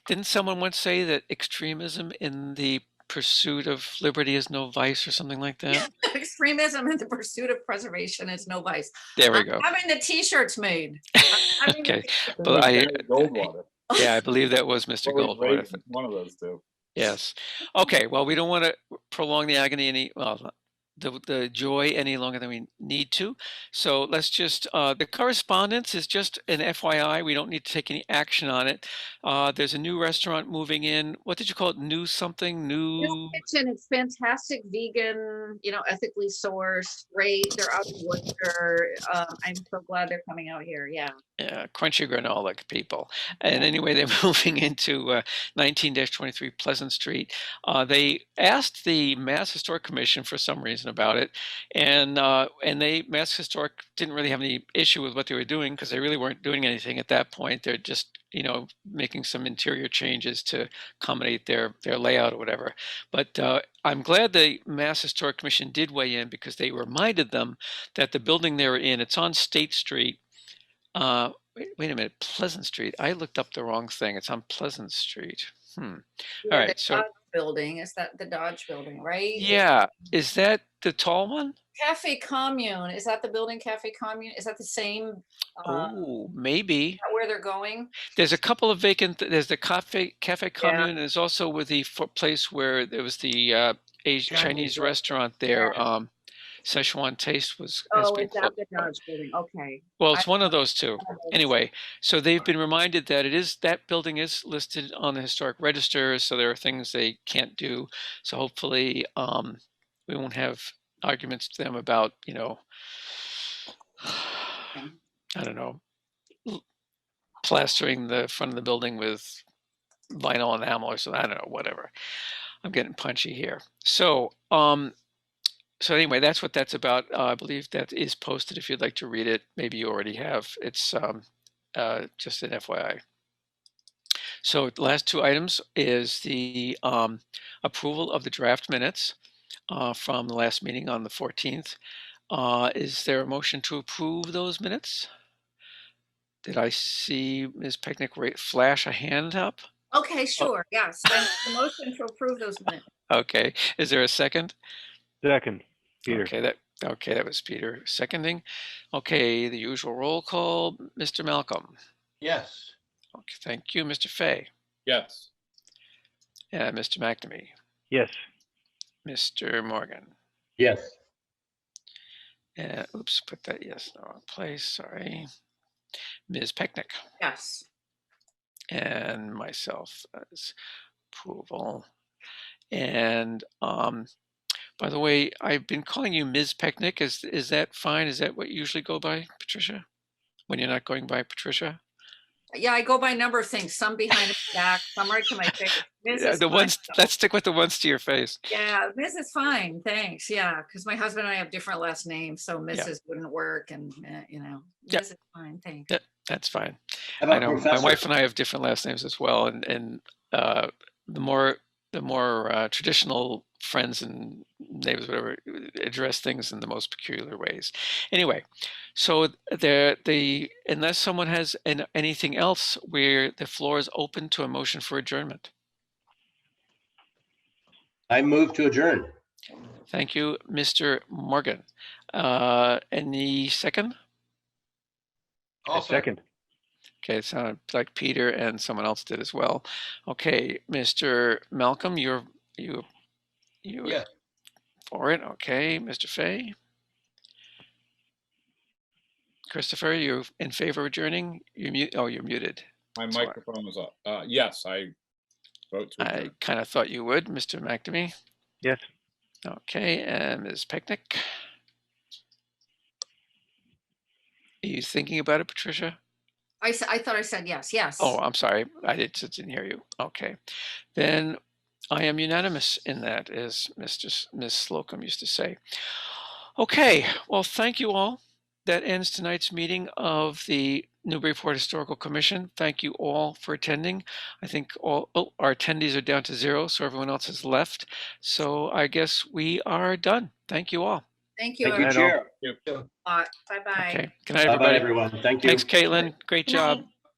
didn't someone once say that extremism in the pursuit of liberty is no vice, or something like that? Extremism in the pursuit of preservation is no vice. There we go. I'm having the T-shirts made. Okay, but I believe that was Mr. Goldwater. One of those two. Yes. Okay. Well, we don't want to prolong the agony the joy any longer than we need to. So let's just, the correspondence is just an FYI. We don't need to take any action on it. There's a new restaurant moving in. What did you call it? New something? New kitchen. It's fantastic, vegan, ethically sourced, great. They're out of Worcester. I'm so glad they're coming out here. Yeah. Yeah, crunchy granola people. And anyway, they're moving into 19-23 Pleasant Street. They asked the Mass Historic Commission for some reason about it, and Mass Historic didn't really have any issue with what they were doing because they really weren't doing anything at that point. They're just making some interior changes to accommodate their layout or whatever. But I'm glad the Mass Historic Commission did weigh in because they reminded them that the building they were in, it's on State Street. Wait a minute, Pleasant Street. I looked up the wrong thing. It's on Pleasant Street. All right, so Dodge building, is that the Dodge building, right? Yeah, is that the tall one? Cafe Commune, is that the building? Cafe Commune, is that the same? Oh, maybe. Where they're going? There's a couple of vacant. There's the Cafe Commune, and there's also with the place where there was the Chinese restaurant there. Szechuan Taste was. Oh, is that the Dodge building? Okay. Well, it's one of those two. Anyway, so they've been reminded that that building is listed on the historic register, so there are things they can't do. So hopefully, we won't have arguments to them about, I don't know, plastering the front of the building with vinyl enamel or something. I don't know, whatever. I'm getting punchy here. So, so anyway, that's what that's about. I believe that is posted if you'd like to read it. Maybe you already have. It's just an FYI. So the last two items is the approval of the draft minutes from the last meeting on the 14th. Is there a motion to approve those minutes? Did I see Ms. Pecknick flash a hand up? Okay, sure, yes. I make the motion to approve those minutes. Okay, is there a second? Second, Peter. Okay, that was Peter seconding. Okay, the usual roll call, Mr. Malcolm. Yes. Okay, thank you, Mr. Fay. Yes. And Mr. McNamee. Yes. Mr. Morgan. Yes. And oops, put that yes in the wrong place. Sorry. Ms. Pecknick. Yes. And myself as approval. And by the way, I've been calling you Ms. Pecknick. Is that fine? Is that what you usually go by, Patricia? When you're not going by Patricia? Yeah, I go by a number of things, some behind the back, some right to my face. Yeah, the ones, let's stick with the ones to your face. Yeah, Ms. is fine, thanks. Yeah, because my husband and I have different last names, so Mrs. wouldn't work, and you know, Yeah. Ms. is fine, thanks. Yeah, that's fine. How I about know my Professor? wife and I have different last names as well, and the more traditional friends and neighbors, whatever, address things in the most peculiar ways. Anyway, so unless someone has anything else, where the floor is open to a motion for adjournment. I move to adjourn. Thank you, Mr. Morgan. Any second? Second. Okay, it sounded like Peter and someone else did as well. Okay, Mr. Malcolm, you Yeah. for it. Okay, Mr. Fay. Christopher, you in favor of adjourning? You're muted. My Sorry. microphone was up. Yes, I vote to I adjourn. kind of thought you would, Mr. McNamee. Yes. Okay, and Ms. Pecknick. Are you thinking about it, Patricia? I thought I said yes, yes. Oh, I'm sorry. I didn't hear you. Okay. Then I am unanimous in that, as Ms. Slocum used to say. Okay. Well, thank you all. That ends tonight's meeting of the Newburyport Historical Commission. Thank you all for attending. I think our attendees are down to 0, so everyone else has left. So I guess we are done. Thank you all. Thank you. Thank you, Night all. Chair. Bye-bye. Okay. Good night, Bye-bye, everybody. everyone. Thank you. Thanks, Caitlin. Great Good night. job.